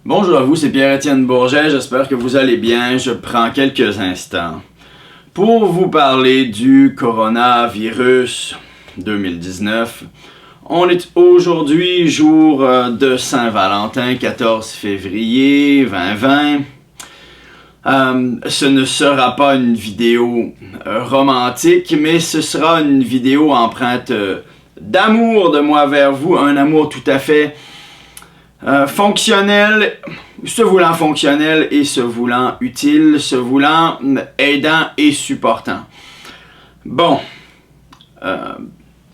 Bonjour à vous, c'est Pierre-Étienne Bourget, j'espère que vous allez bien. Je prends quelques instants pour vous parler du coronavirus 2019. On est aujourd'hui jour de Saint-Valentin, 14 février 2020. Ce ne sera pas une vidéo romantique, mais ce sera une vidéo empreinte d'amour de moi vers vous, un amour tout à fait fonctionnel, se voulant fonctionnel et se voulant utile, se voulant aidant et supportant. Bon,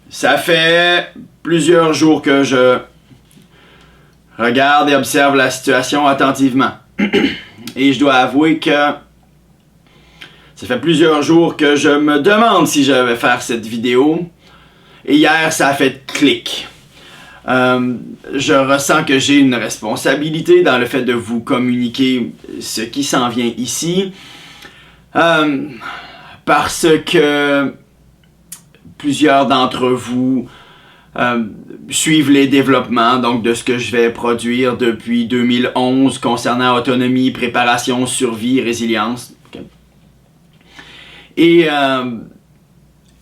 ça fait plusieurs jours que je regarde et observe la situation attentivement. Et je dois avouer que ça fait plusieurs jours que je me demande si je vais faire cette vidéo. Et hier, ça a fait clic. Je ressens que j'ai une responsabilité dans le fait de vous communiquer ce qui s'en vient ici. Parce que plusieurs d'entre vous suivent les développements donc de ce que je vais produire depuis 2011 concernant autonomie, préparation, survie, résilience. Okay.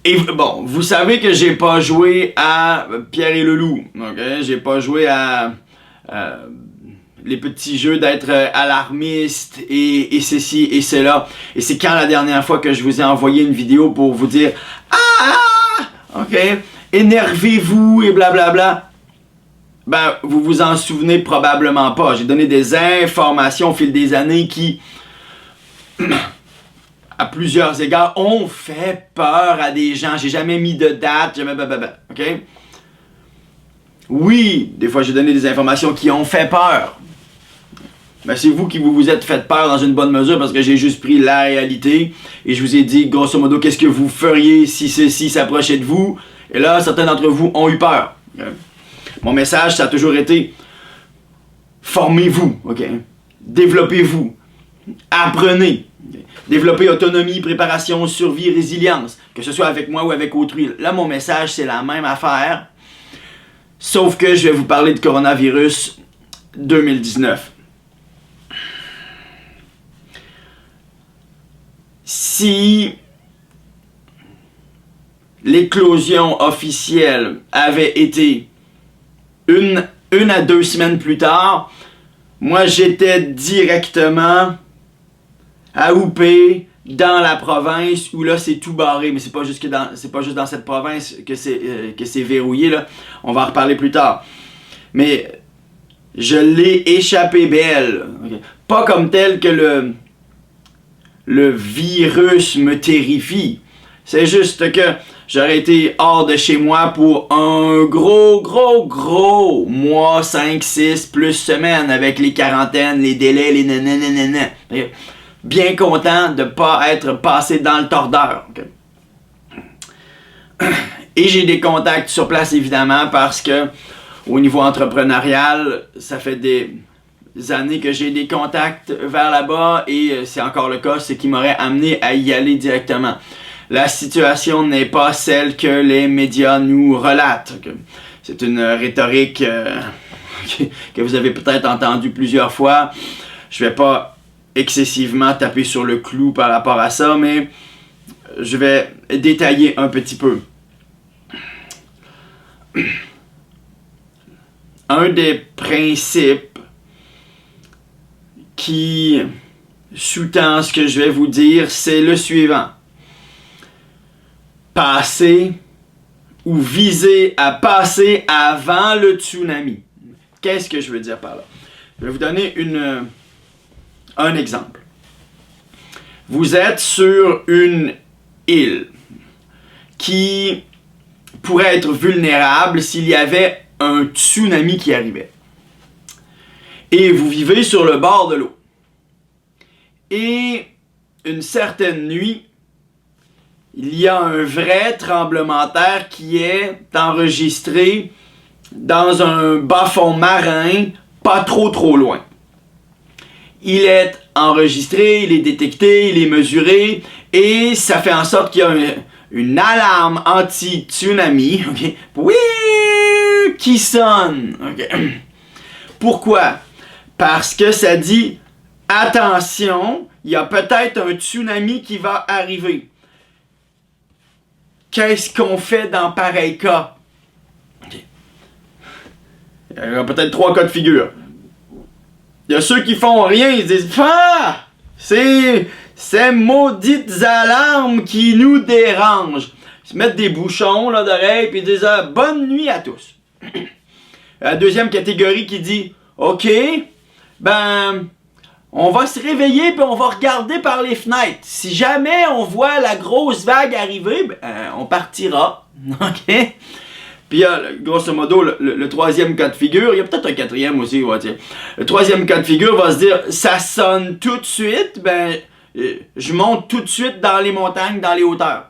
Et bon, vous savez que j'ai pas joué à Pierre et le Loup, ok? J'ai pas joué à les petits jeux d'être alarmiste et ceci et cela. Et c'est quand la dernière fois que je vous ai envoyé une vidéo pour vous dire « Ah! Ok? Énervez-vous et blablabla. » Ben, vous vous en souvenez probablement pas. J'ai donné des informations au fil des années qui... à plusieurs égards, ont fait peur à des gens. J'ai jamais mis de date, jamais blablabla, ok? Oui, des fois j'ai donné des informations qui ont fait peur. Mais c'est vous qui vous êtes fait peur dans une bonne mesure parce que j'ai juste pris la réalité et je vous ai dit, grosso modo, qu'est-ce que vous feriez si ceci s'approchait de vous? Et là, certains d'entre vous ont eu peur. Okay? Mon message, ça a toujours été, formez-vous, ok? Développez-vous, apprenez. Développer autonomie, préparation, survie, résilience. Que ce soit avec moi ou avec autrui. Là, mon message, c'est la même affaire. Sauf que je vais vous parler de coronavirus 2019. Si l'éclosion officielle avait été une à 2 semaines plus tard, moi, j'étais directement à Houpé, dans la province où là c'est tout barré, mais c'est pas juste dans cette province que c'est verrouillé là. On va en reparler plus tard. Mais je l'ai échappé belle. Okay. Pas comme tel que le virus me terrifie. C'est juste que j'aurais été hors de chez moi pour un gros mois, 5, 6, plus semaines avec les quarantaines, les délais, les nananana. Okay. Bien content de ne pas être passé dans le tordeur. Okay. Et j'ai des contacts sur place évidemment parce que au niveau entrepreneurial, ça fait des années que j'ai des contacts vers là-bas et c'est encore le cas, c'est qui m'aurait amené à y aller directement. La situation n'est pas celle que les médias nous relatent. Okay. C'est une rhétorique que vous avez peut-être entendue plusieurs fois. Je vais pas excessivement taper sur le clou par rapport à ça, mais je vais détailler un petit peu. Un des principes qui sous-tend ce que je vais vous dire, c'est le suivant. Passer ou viser à passer avant le tsunami. Qu'est-ce que je veux dire par là? Je vais vous donner un exemple. Vous êtes sur une île qui pourrait être vulnérable s'il y avait un tsunami qui arrivait. Et vous vivez sur le bord de l'eau. Et une certaine nuit, il y a un vrai tremblement de terre qui est enregistré dans un bas-fond marin pas trop loin. Il est enregistré, il est détecté, il est mesuré et ça fait en sorte qu'il y a une alarme anti-tsunami, okay, qui sonne. Okay. Pourquoi? Parce que ça dit, attention, il y a peut-être un tsunami qui va arriver. Qu'est-ce qu'on fait dans pareil cas? Okay. Il y a peut-être 3 cas de figure. Il y a ceux qui font rien, ils disent « Ah! C'est ces maudites alarmes qui nous dérangent. » Ils se mettent des bouchons d'oreilles et ils disent « Bonne nuit à tous. » La deuxième catégorie qui dit « Ok, ben, on va se réveiller puis on va regarder par les fenêtres. Si jamais on voit la grosse vague arriver, ben, on partira. » Ok? Puis grosso modo, le troisième cas de figure, il y a peut-être un quatrième aussi, ouais, tiens. Le troisième cas de figure va se dire, ça sonne tout de suite, ben, je monte tout de suite dans les montagnes, dans les hauteurs.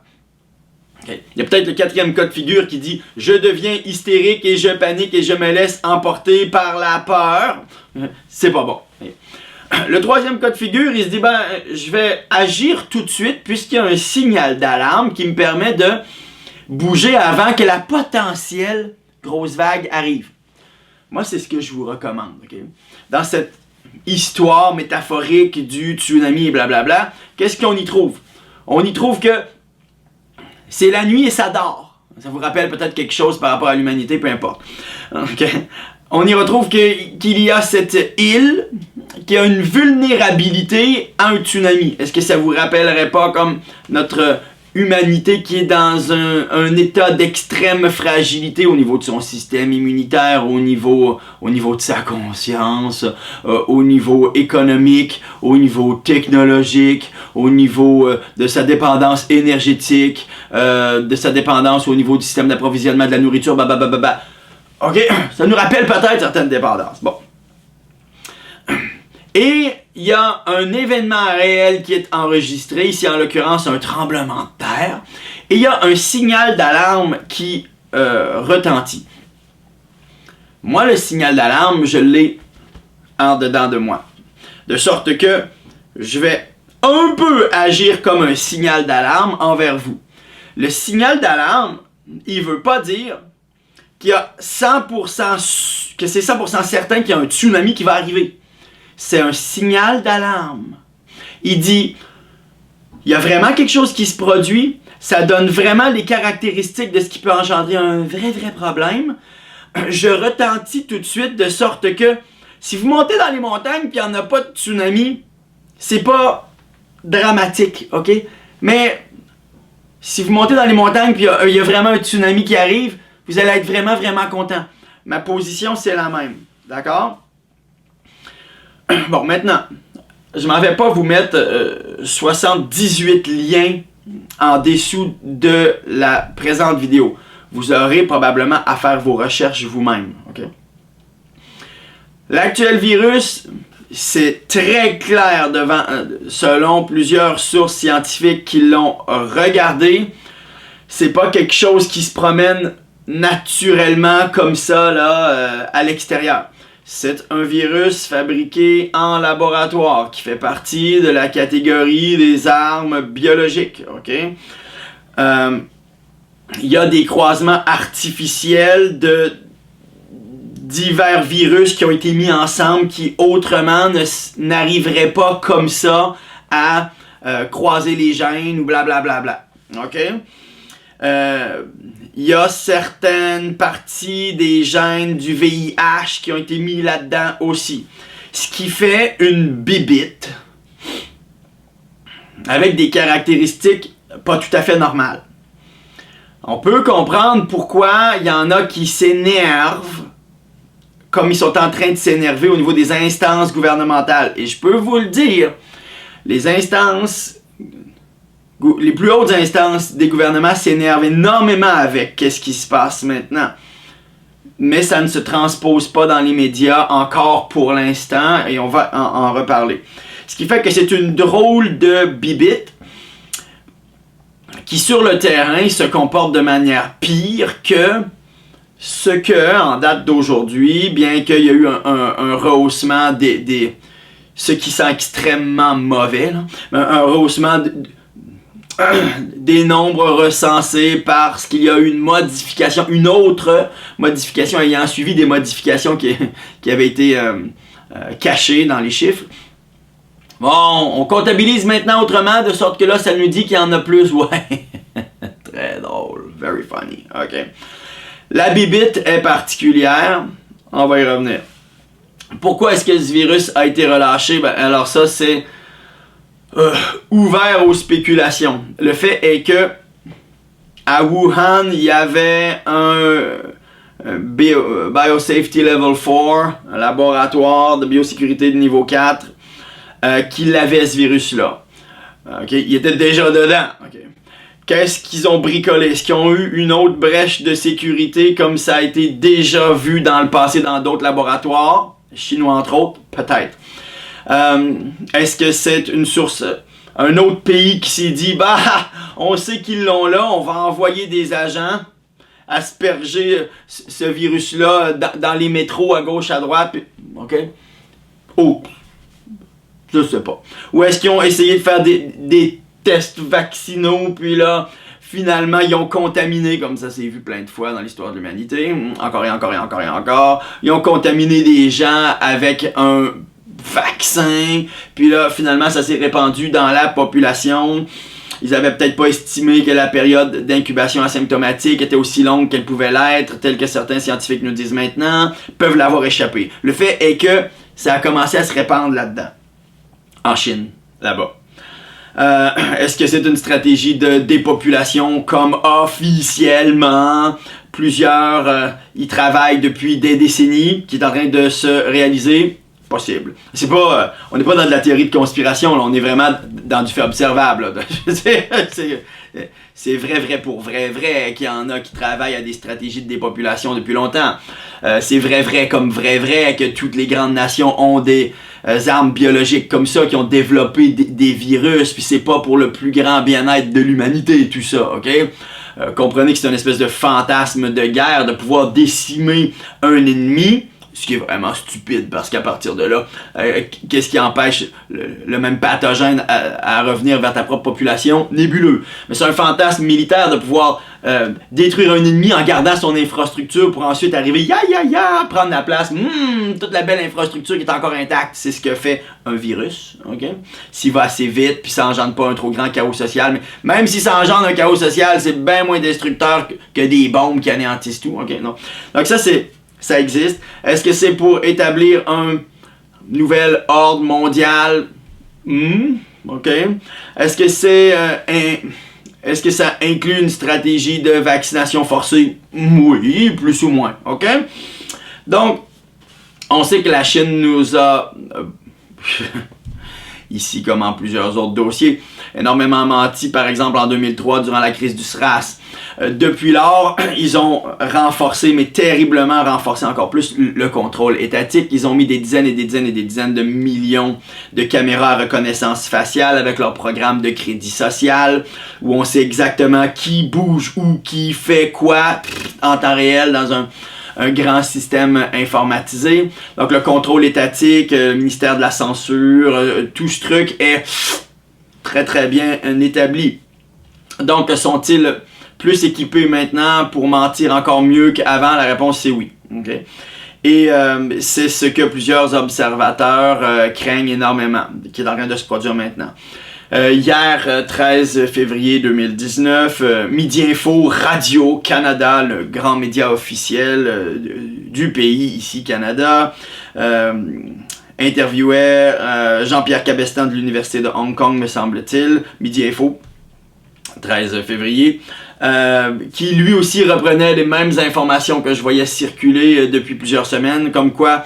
Okay. Il y a peut-être le quatrième cas de figure qui dit, je deviens hystérique et je panique et je me laisse emporter par la peur. C'est pas bon. Le troisième cas de figure, il se dit, ben, je vais agir tout de suite puisqu'il y a un signal d'alarme qui me permet de bouger avant que la potentielle grosse vague arrive. Moi, c'est ce que je vous recommande. Okay? Dans cette histoire métaphorique du tsunami et blablabla, qu'est-ce qu'on y trouve? On y trouve que c'est la nuit et ça dort. Ça vous rappelle peut-être quelque chose par rapport à l'humanité, peu importe. Okay? On y retrouve qu'il y a cette île qui a une vulnérabilité à un tsunami. Est-ce que ça vous rappellerait pas comme notre humanité qui est dans un état d'extrême fragilité au niveau de son système immunitaire, au niveau de sa conscience, au niveau économique, au niveau technologique, au niveau de sa dépendance énergétique, de sa dépendance au niveau du système d'approvisionnement de la nourriture, Ok, ça nous rappelle peut-être certaines dépendances. Bon. Et il y a un événement réel qui est enregistré, ici en l'occurrence un tremblement de terre, et il y a un signal d'alarme qui retentit. Moi, le signal d'alarme, je l'ai en dedans de moi. De sorte que je vais un peu agir comme un signal d'alarme envers vous. Le signal d'alarme, il veut pas dire qu'il y a 100%, que c'est 100% certain qu'il y a un tsunami qui va arriver. C'est un signal d'alarme. Il dit, il y a vraiment quelque chose qui se produit, ça donne vraiment les caractéristiques de ce qui peut engendrer un vrai problème. Je retentis tout de suite de sorte que si vous montez dans les montagnes et qu'il n'y en a pas de tsunami, c'est pas dramatique, ok? Mais si vous montez dans les montagnes et il y a vraiment un tsunami qui arrive, vous allez être vraiment content. Ma position, c'est la même, d'accord? Bon, maintenant, je m'en vais pas vous mettre 78 liens en dessous de la présente vidéo. Vous aurez probablement à faire vos recherches vous-même. Okay? L'actuel virus, c'est très clair selon plusieurs sources scientifiques qui l'ont regardé. C'est pas quelque chose qui se promène naturellement comme ça là, à l'extérieur. C'est un virus fabriqué en laboratoire qui fait partie de la catégorie des armes biologiques. Okay? Il y a des croisements artificiels de divers virus qui ont été mis ensemble qui autrement n'arriveraient pas comme ça à croiser les gènes ou blablabla. OK? Il y a certaines parties des gènes du VIH qui ont été mis là-dedans aussi. Ce qui fait une bibite avec des caractéristiques pas tout à fait normales. On peut comprendre pourquoi il y en a qui s'énervent comme ils sont en train de s'énerver au niveau des instances gouvernementales. Et je peux vous le dire, les plus hautes instances des gouvernements s'énervent énormément avec ce qui se passe maintenant. Mais ça ne se transpose pas dans les médias encore pour l'instant et on va en reparler. Ce qui fait que c'est une drôle de bibite qui sur le terrain se comporte de manière pire que ce que, en date d'aujourd'hui, bien qu'il y a eu un rehaussement ce qui sent extrêmement mauvais, là, un rehaussement des nombres recensés parce qu'il y a eu une autre modification ayant suivi des modifications qui avaient été cachés dans les chiffres. Bon, on comptabilise maintenant autrement, de sorte que là, ça nous dit qu'il y en a plus. Ouais, très drôle, very funny. OK. La bibite est particulière, on va y revenir. Pourquoi est-ce que ce virus a été relâché? Ben, alors ça, c'est ouvert aux spéculations. Le fait est que à Wuhan, il y avait un Biosafety Level 4, un laboratoire de biosécurité de niveau 4, qui l'avait ce virus-là. Okay? Il était déjà dedans. Okay? Qu'est-ce qu'ils ont bricolé? Est-ce qu'ils ont eu une autre brèche de sécurité comme ça a été déjà vu dans le passé dans d'autres laboratoires? Chinois entre autres? Peut-être. Est-ce que c'est une source, un autre pays qui s'est dit, bah, on sait qu'ils l'ont là, on va envoyer des agents asperger ce virus-là dans les métros à gauche, à droite, puis, OK? Oh! Je sais pas. Ou est-ce qu'ils ont essayé de faire des tests vaccinaux, puis là, finalement, ils ont contaminé, comme ça s'est vu plein de fois dans l'histoire de l'humanité, encore et encore et encore et encore, ils ont contaminé des gens avec un vaccin, puis là, finalement, ça s'est répandu dans la population. Ils avaient peut-être pas estimé que la période d'incubation asymptomatique était aussi longue qu'elle pouvait l'être, tel que certains scientifiques nous disent maintenant, peuvent l'avoir échappé. Le fait est que ça a commencé à se répandre là-dedans. En Chine, là-bas. Est-ce que c'est une stratégie de dépopulation comme officiellement plusieurs y travaillent depuis des décennies, qui est en train de se réaliser? Possible. C'est pas, on n'est pas dans de la théorie de conspiration, là, on est vraiment dans du fait observable. C'est vrai pour vrai qu'il y en a qui travaillent à des stratégies de dépopulation depuis longtemps. C'est vrai comme vrai que toutes les grandes nations ont des armes biologiques comme ça, qui ont développé des virus, puis c'est pas pour le plus grand bien-être de l'humanité, tout ça, ok? Comprenez que c'est une espèce de fantasme de guerre, de pouvoir décimer un ennemi, ce qui est vraiment stupide, parce qu'à partir de là, qu'est-ce qui empêche le même pathogène à revenir vers ta propre population? Nébuleux. Mais c'est un fantasme militaire de pouvoir détruire un ennemi en gardant son infrastructure pour ensuite arriver, prendre la place, toute la belle infrastructure qui est encore intacte. C'est ce que fait un virus, ok? S'il va assez vite, puis ça engendre pas un trop grand chaos social, mais même si ça engendre un chaos social, c'est bien moins destructeur que des bombes qui anéantissent tout, ok? Non. Donc ça existe. Est-ce que c'est pour établir un nouvel ordre mondial? OK. Est-ce que ça inclut une stratégie de vaccination forcée? Oui, plus ou moins. OK? Donc, on sait que la Chine nous a, ici comme en plusieurs autres dossiers, énormément menti, par exemple en 2003 durant la crise du SRAS. Depuis lors, ils ont renforcé, mais terriblement renforcé encore plus, le contrôle étatique. Ils ont mis des dizaines et des dizaines et des dizaines de millions de caméras à reconnaissance faciale avec leur programme de crédit social, où on sait exactement qui bouge où, qui fait quoi en temps réel dans un grand système informatisé. Donc le contrôle étatique, le ministère de la censure, tout ce truc est très bien établi. Donc sont-ils plus équipés maintenant pour mentir encore mieux qu'avant? La réponse c'est oui. Okay? Et c'est ce que plusieurs observateurs craignent énormément, qui est en train de se produire maintenant. Hier, 13 février 2019, Midi Info Radio-Canada, le grand média officiel du pays, ici Canada, interviewait Jean-Pierre Cabestan de l'Université de Hong Kong, me semble-t-il, Midi Info, 13 février, qui lui aussi reprenait les mêmes informations que je voyais circuler depuis plusieurs semaines, comme quoi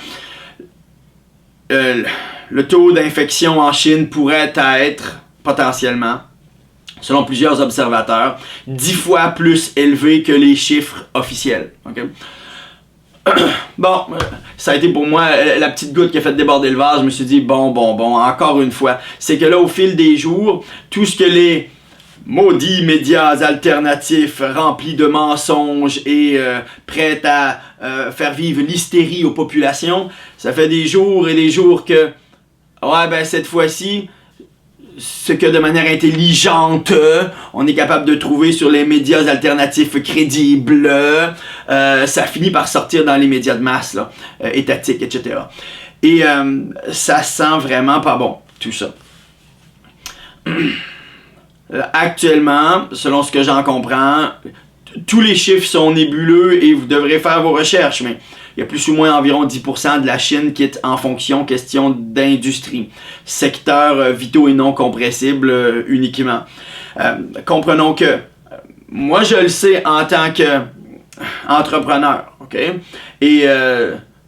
le taux d'infection en Chine pourrait être potentiellement, selon plusieurs observateurs, 10 fois plus élevé que les chiffres officiels. Okay? Bon, ça a été pour moi la petite goutte qui a fait déborder le vase. Je me suis dit, bon, encore une fois. C'est que là, au fil des jours, tout ce que les maudits médias alternatifs remplis de mensonges et prêts à faire vivre l'hystérie aux populations, ça fait des jours et des jours que, cette fois-ci, ce que de manière intelligente, on est capable de trouver sur les médias alternatifs crédibles, ça finit par sortir dans les médias de masse, là, étatiques, etc. Et ça sent vraiment pas bon, tout ça. Actuellement, selon ce que j'en comprends, tous les chiffres sont nébuleux et vous devrez faire vos recherches, mais il y a plus ou moins environ 10% de la Chine qui est en fonction question d'industrie. Secteurs vitaux et non compressibles uniquement. Comprenons que moi je le sais en tant qu'entrepreneur, ok? Et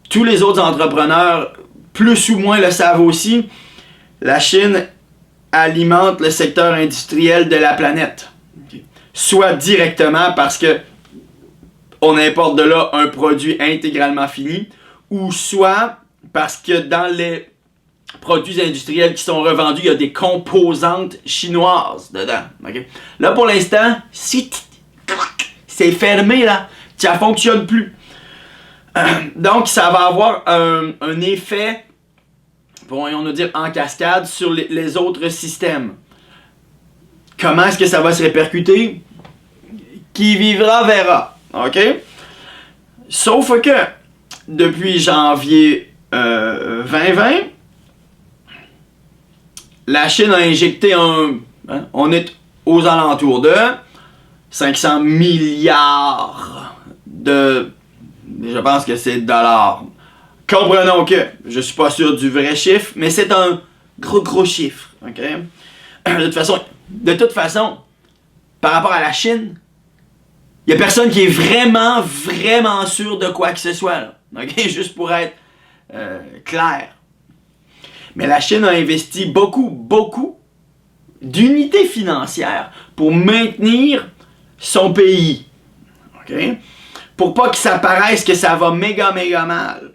tous les autres entrepreneurs, plus ou moins le savent aussi, la Chine alimente le secteur industriel de la planète. Okay. Soit directement parce que on importe de là un produit intégralement fini, ou soit parce que dans les produits industriels qui sont revendus, il y a des composantes chinoises dedans. Okay? Là, pour l'instant, c'est fermé, là. Ça ne fonctionne plus. Donc, ça va avoir un effet, pourrions nous dire, en cascade sur les autres systèmes. Comment est-ce que ça va se répercuter? Qui vivra verra. OK? Sauf que, depuis janvier 2020, la Chine a injecté on est aux alentours de 500 milliards de... Je pense que c'est dollars. Comprenons que, je suis pas sûr du vrai chiffre, mais c'est un gros chiffre. OK? De toute façon, par rapport à la Chine, il n'y a personne qui est vraiment sûr de quoi que ce soit. Là. Okay? Juste pour être clair. Mais la Chine a investi beaucoup d'unités financières pour maintenir son pays. Okay? Pour pas que ça paraisse que ça va méga mal.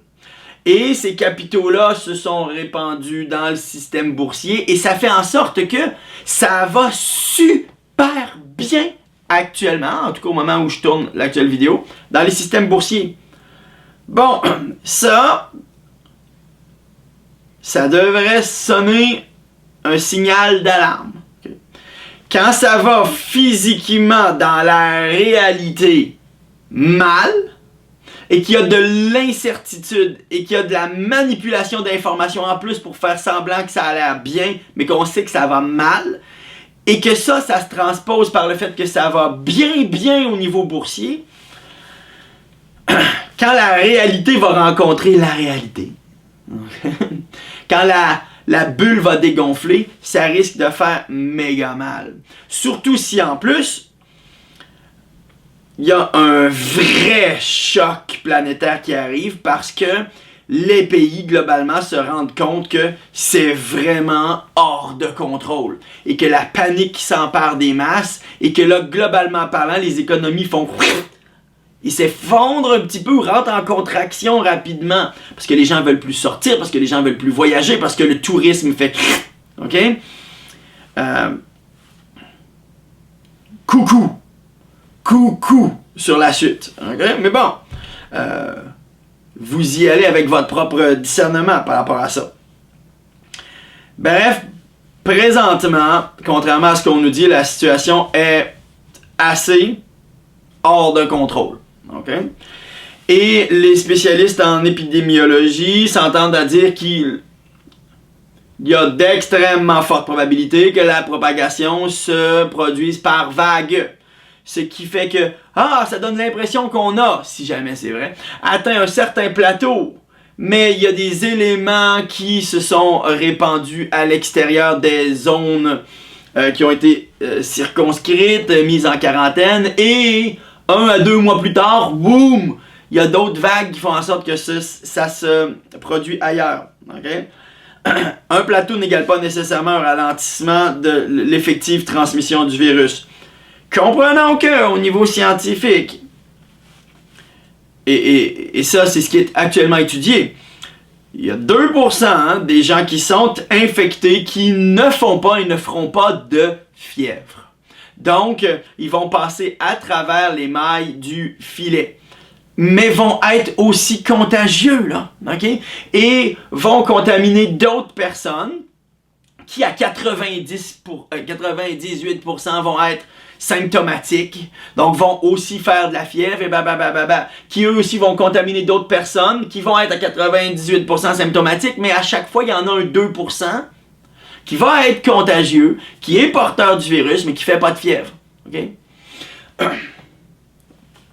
Et ces capitaux-là se sont répandus dans le système boursier et ça fait en sorte que ça va super bien actuellement, en tout cas au moment où je tourne l'actuelle vidéo, dans les systèmes boursiers. Bon, ça devrait sonner un signal d'alarme. Okay. Quand ça va physiquement dans la réalité mal, et qu'il y a de l'incertitude, et qu'il y a de la manipulation d'informations en plus pour faire semblant que ça a l'air bien, mais qu'on sait que ça va mal, et que ça se transpose par le fait que ça va bien au niveau boursier, quand la réalité va rencontrer la réalité, quand la bulle va dégonfler, ça risque de faire méga mal. Surtout si en plus, il y a un vrai choc planétaire qui arrive parce que les pays globalement se rendent compte que c'est vraiment hors de contrôle et que la panique s'empare des masses et que là, globalement parlant, les économies font... Ils s'effondrent un petit peu ou rentrent en contraction rapidement parce que les gens veulent plus sortir, parce que les gens veulent plus voyager, parce que le tourisme fait... OK? Coucou sur la suite. Okay? Mais bon, vous y allez avec votre propre discernement par rapport à ça. Bref, présentement, contrairement à ce qu'on nous dit, la situation est assez hors de contrôle. Okay? Et les spécialistes en épidémiologie s'entendent à dire qu'il y a d'extrêmement fortes probabilités que la propagation se produise par vagues. Ce qui fait que, ça donne l'impression qu'on a, si jamais c'est vrai, atteint un certain plateau. Mais il y a des éléments qui se sont répandus à l'extérieur des zones qui ont été circonscrites, mises en quarantaine. Et 1 à 2 mois plus tard, boum, il y a d'autres vagues qui font en sorte que ça se produit ailleurs. Okay? Un plateau n'égale pas nécessairement un ralentissement de l'effective transmission du virus. Comprenons qu'au niveau scientifique, et ça c'est ce qui est actuellement étudié, il y a 2% des gens qui sont infectés qui ne font pas et ne feront pas de fièvre. Donc, ils vont passer à travers les mailles du filet. Mais vont être aussi contagieux, là, OK? Et vont contaminer d'autres personnes qui, à 98% vont être symptomatiques, donc vont aussi faire de la fièvre et qui eux aussi vont contaminer d'autres personnes, qui vont être à 98% symptomatiques, mais à chaque fois, il y en a un 2% qui va être contagieux, qui est porteur du virus, mais qui fait pas de fièvre. Okay?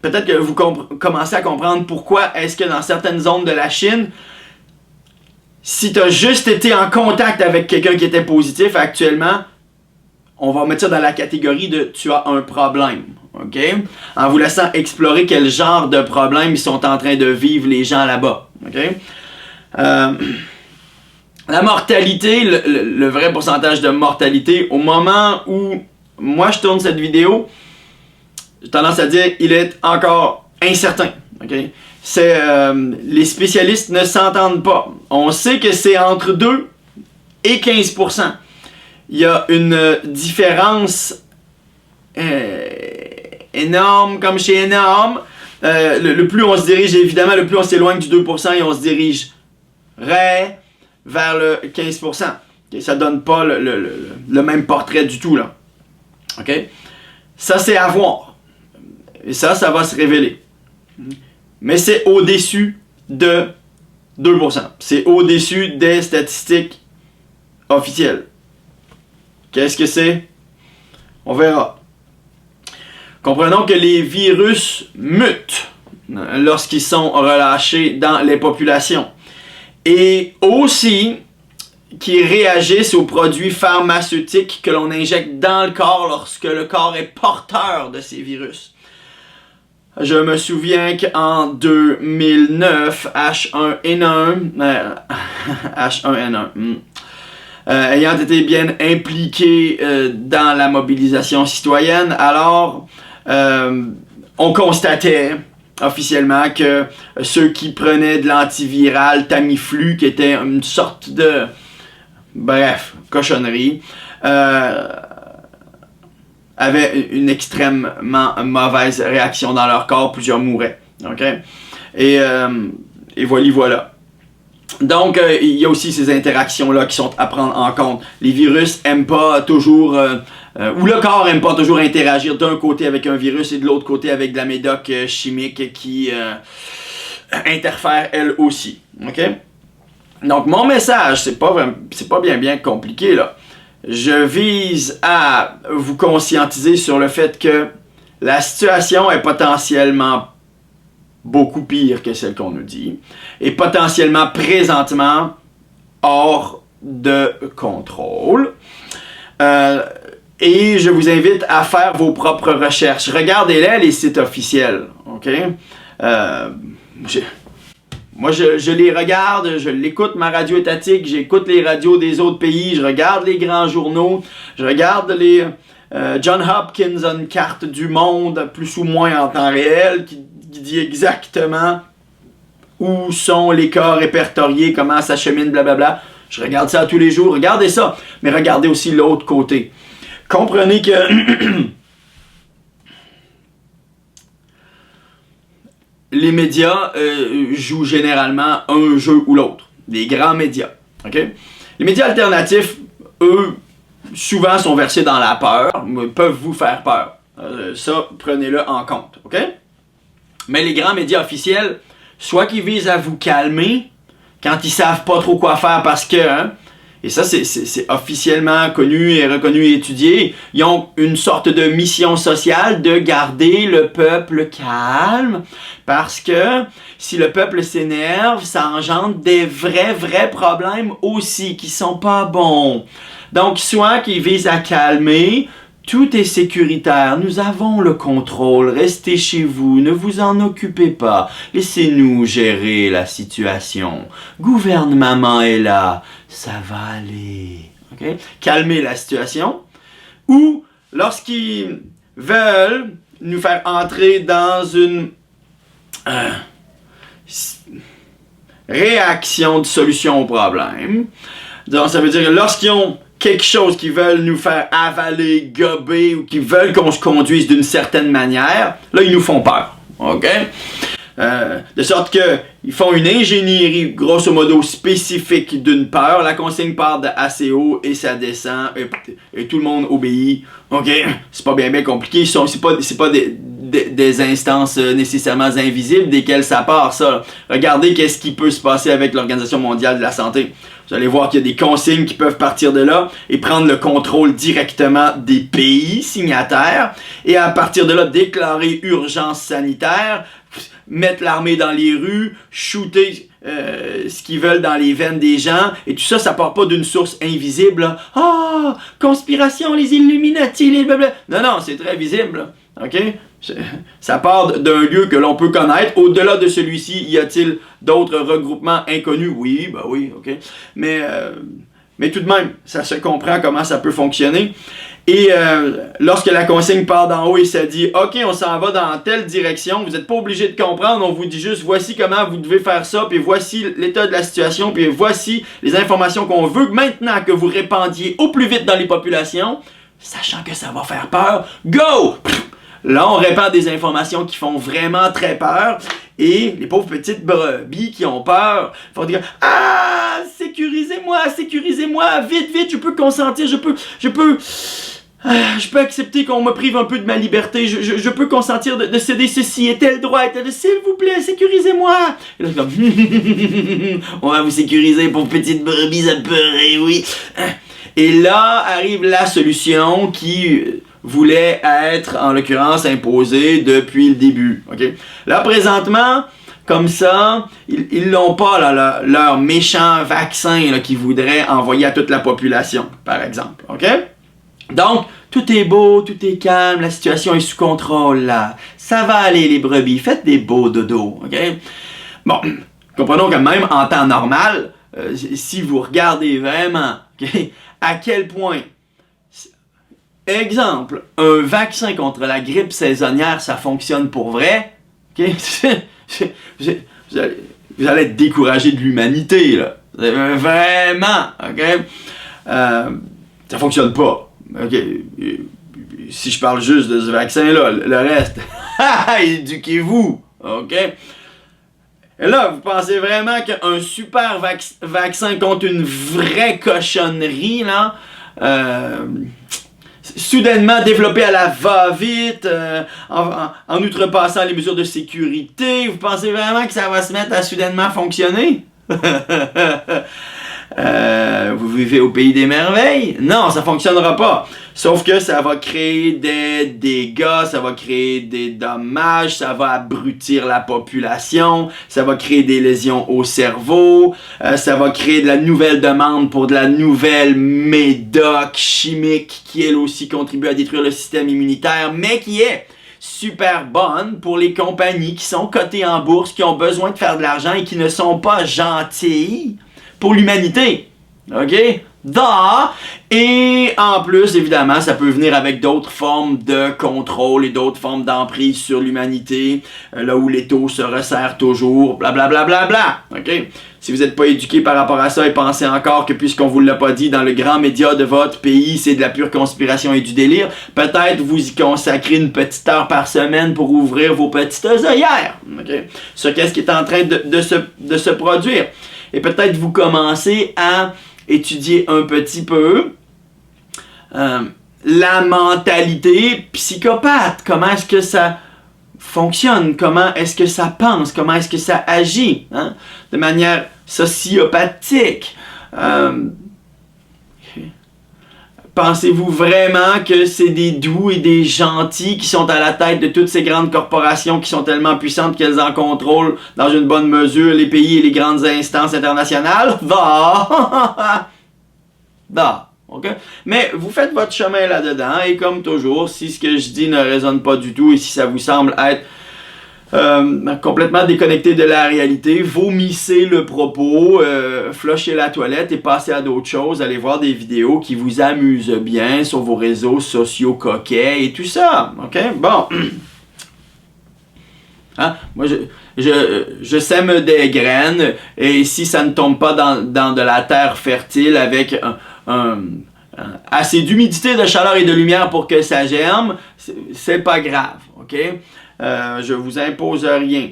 Peut-être que vous commencez à comprendre pourquoi est-ce que dans certaines zones de la Chine, si tu as juste été en contact avec quelqu'un qui était positif actuellement, on va mettre ça dans la catégorie de tu as un problème. OK? En vous laissant explorer quel genre de problème ils sont en train de vivre les gens là-bas. OK? La mortalité, le vrai pourcentage de mortalité, au moment où moi je tourne cette vidéo, j'ai tendance à dire il est encore incertain. Okay? Les spécialistes ne s'entendent pas. On sait que c'est entre 2 et 15%. Il y a une différence énorme, comme chez énorme. Le plus on se dirige, évidemment, le plus on s'éloigne du 2% et on se dirige vers le 15%. Okay? Ça donne pas le même portrait du tout, là. OK? Ça, c'est à voir. Et ça va se révéler. Mais c'est au-dessus de 2%. C'est au-dessus des statistiques officielles. Qu'est-ce que c'est? On verra. Comprenons que les virus mutent lorsqu'ils sont relâchés dans les populations. Et aussi qui réagissent aux produits pharmaceutiques que l'on injecte dans le corps lorsque le corps est porteur de ces virus. Je me souviens qu'en 2009, H1N1, ayant été bien impliqué dans la mobilisation citoyenne, alors on constatait officiellement que ceux qui prenaient de l'antiviral Tamiflu, qui était une sorte de cochonnerie, avaient une extrêmement mauvaise réaction dans leur corps, plusieurs mouraient. Okay? Et voilà. Donc, il y a aussi ces interactions-là qui sont à prendre en compte. Les virus aiment pas toujours, ou le corps aime pas toujours interagir d'un côté avec un virus et de l'autre côté avec de la médoc chimique qui interfère elle aussi. Okay? Donc, mon message, c'est pas bien compliqué, là. Je vise à vous conscientiser sur le fait que la situation est potentiellement beaucoup pire que celle qu'on nous dit et potentiellement présentement hors de contrôle. Et je vous invite à faire vos propres recherches. Regardez-les, les sites officiels. OK? Moi, je les regarde, je l'écoute, ma radio étatique, j'écoute les radios des autres pays, je regarde les grands journaux, je regarde les John Hopkins a une carte du monde, plus ou moins en temps réel, qui dit exactement où sont les cas répertoriés, comment ça chemine, blablabla. Je regarde ça tous les jours, regardez ça, mais regardez aussi l'autre côté. Comprenez que les médias jouent généralement un jeu ou l'autre. Les grands médias. Okay? Les médias alternatifs, eux, souvent sont versés dans la peur, peuvent vous faire peur. Ça, prenez-le en compte. Okay? Mais les grands médias officiels, soit qu'ils visent à vous calmer quand ils savent pas trop quoi faire parce que... et ça, c'est officiellement connu et reconnu et étudié. Ils ont une sorte de mission sociale de garder le peuple calme. Parce que si le peuple s'énerve, ça engendre des vrais problèmes aussi qui sont pas bons. Donc, soit qu'ils visent à calmer, tout est sécuritaire, nous avons le contrôle, restez chez vous, ne vous en occupez pas, laissez-nous gérer la situation. Gouvernement est là, ça va aller. Okay? Calmer la situation. Ou, lorsqu'ils veulent nous faire entrer dans une réaction de solution au problème, donc ça veut dire que lorsqu'ils ont quelque chose qu'ils veulent nous faire avaler, gober ou qu'ils veulent qu'on se conduise d'une certaine manière, là, ils nous font peur. OK? De sorte qu'ils font une ingénierie, grosso modo, spécifique d'une peur. La consigne part de assez haut et ça descend et tout le monde obéit. OK? C'est pas bien compliqué. C'est pas des instances nécessairement invisibles desquelles ça part, ça. Regardez qu'est-ce qui peut se passer avec l'Organisation mondiale de la santé. Vous allez voir qu'il y a des consignes qui peuvent partir de là et prendre le contrôle directement des pays signataires et à partir de là déclarer urgence sanitaire, mettre l'armée dans les rues, shooter ce qu'ils veulent dans les veines des gens et tout ça, ça part pas d'une source invisible. Ah, conspiration, les Illuminati, les blablabla. Non, c'est très visible. OK? Ça part d'un lieu que l'on peut connaître. Au-delà de celui-ci, y a-t-il d'autres regroupements inconnus? Oui, OK. Mais tout de même, ça se comprend comment ça peut fonctionner. Et lorsque la consigne part d'en haut et ça dit « OK, on s'en va dans telle direction, vous n'êtes pas obligé de comprendre, on vous dit juste voici comment vous devez faire ça, puis voici l'état de la situation, puis voici les informations qu'on veut maintenant que vous répandiez au plus vite dans les populations, sachant que ça va faire peur, go! » Là, on répand des informations qui font vraiment très peur. Et les pauvres petites brebis qui ont peur vont dire « Ah, sécurisez-moi, vite, je peux consentir, je peux accepter qu'on me prive un peu de ma liberté, je peux consentir de céder ceci et tel droit, s'il vous plaît, sécurisez-moi. » Et là, c'est comme « On va vous sécuriser, pauvres petites brebis apeurées, oui. » Et là arrive la solution qui voulait être, en l'occurrence, imposée depuis le début. Okay? Là, présentement, comme ça, ils n'ont pas là, leur méchant vaccin là, qu'ils voudraient envoyer à toute la population, par exemple. Okay? Donc, tout est beau, tout est calme, la situation est sous contrôle, là. Ça va aller, les brebis, faites des beaux dodos. Okay? Bon, comprenons que même en temps normal, si vous regardez vraiment okay, à quel point exemple, un vaccin contre la grippe saisonnière, ça fonctionne pour vrai. Okay? Vous allez être découragé de l'humanité, là. Vraiment, ok? Ça fonctionne pas. Ok? Si je parle juste de ce vaccin-là, le reste, éduquez-vous, ok? Et là, vous pensez vraiment qu'un super vaccin contre une vraie cochonnerie, là, soudainement développé à la va-vite, en outrepassant les mesures de sécurité, vous pensez vraiment que ça va se mettre à soudainement fonctionner? Vous vivez au pays des merveilles? Non, ça fonctionnera pas. Sauf que ça va créer des dégâts, ça va créer des dommages, ça va abrutir la population, ça va créer des lésions au cerveau, ça va créer de la nouvelle demande pour de la nouvelle médoc chimique qui elle aussi contribue à détruire le système immunitaire, mais qui est super bonne pour les compagnies qui sont cotées en bourse, qui ont besoin de faire de l'argent et qui ne sont pas gentilles pour l'humanité. OK? Et en plus, évidemment, ça peut venir avec d'autres formes de contrôle et d'autres formes d'emprise sur l'humanité, là où les taux se resserrent toujours, blablabla. Bla, bla, bla, OK? Si vous n'êtes pas éduqué par rapport à ça et pensez encore que puisqu'on vous l'a pas dit dans le grand média de votre pays, c'est de la pure conspiration et du délire, peut-être vous y consacrez une petite heure par semaine pour ouvrir vos petites œillères. OK? Sur qu'est-ce qui est en train de se produire. Et peut-être vous commencez à étudier un petit peu la mentalité psychopathe. Comment est-ce que ça fonctionne? Comment est-ce que ça pense? Comment est-ce que ça agit? Hein? De manière sociopathique. Pensez-vous vraiment que c'est des doux et des gentils qui sont à la tête de toutes ces grandes corporations qui sont tellement puissantes qu'elles en contrôlent dans une bonne mesure les pays et les grandes instances internationales? OK? Mais vous faites votre chemin là-dedans et comme toujours, si ce que je dis ne résonne pas du tout et si ça vous semble être complètement déconnecté de la réalité, vomissez le propos, flushez la toilette et passez à d'autres choses. Allez voir des vidéos qui vous amusent bien sur vos réseaux sociaux coquets et tout ça. OK? Bon. Hein? Moi, je sème des graines et si ça ne tombe pas dans de la terre fertile avec assez d'humidité, de chaleur et de lumière pour que ça germe, c'est pas grave. OK? Je vous impose rien.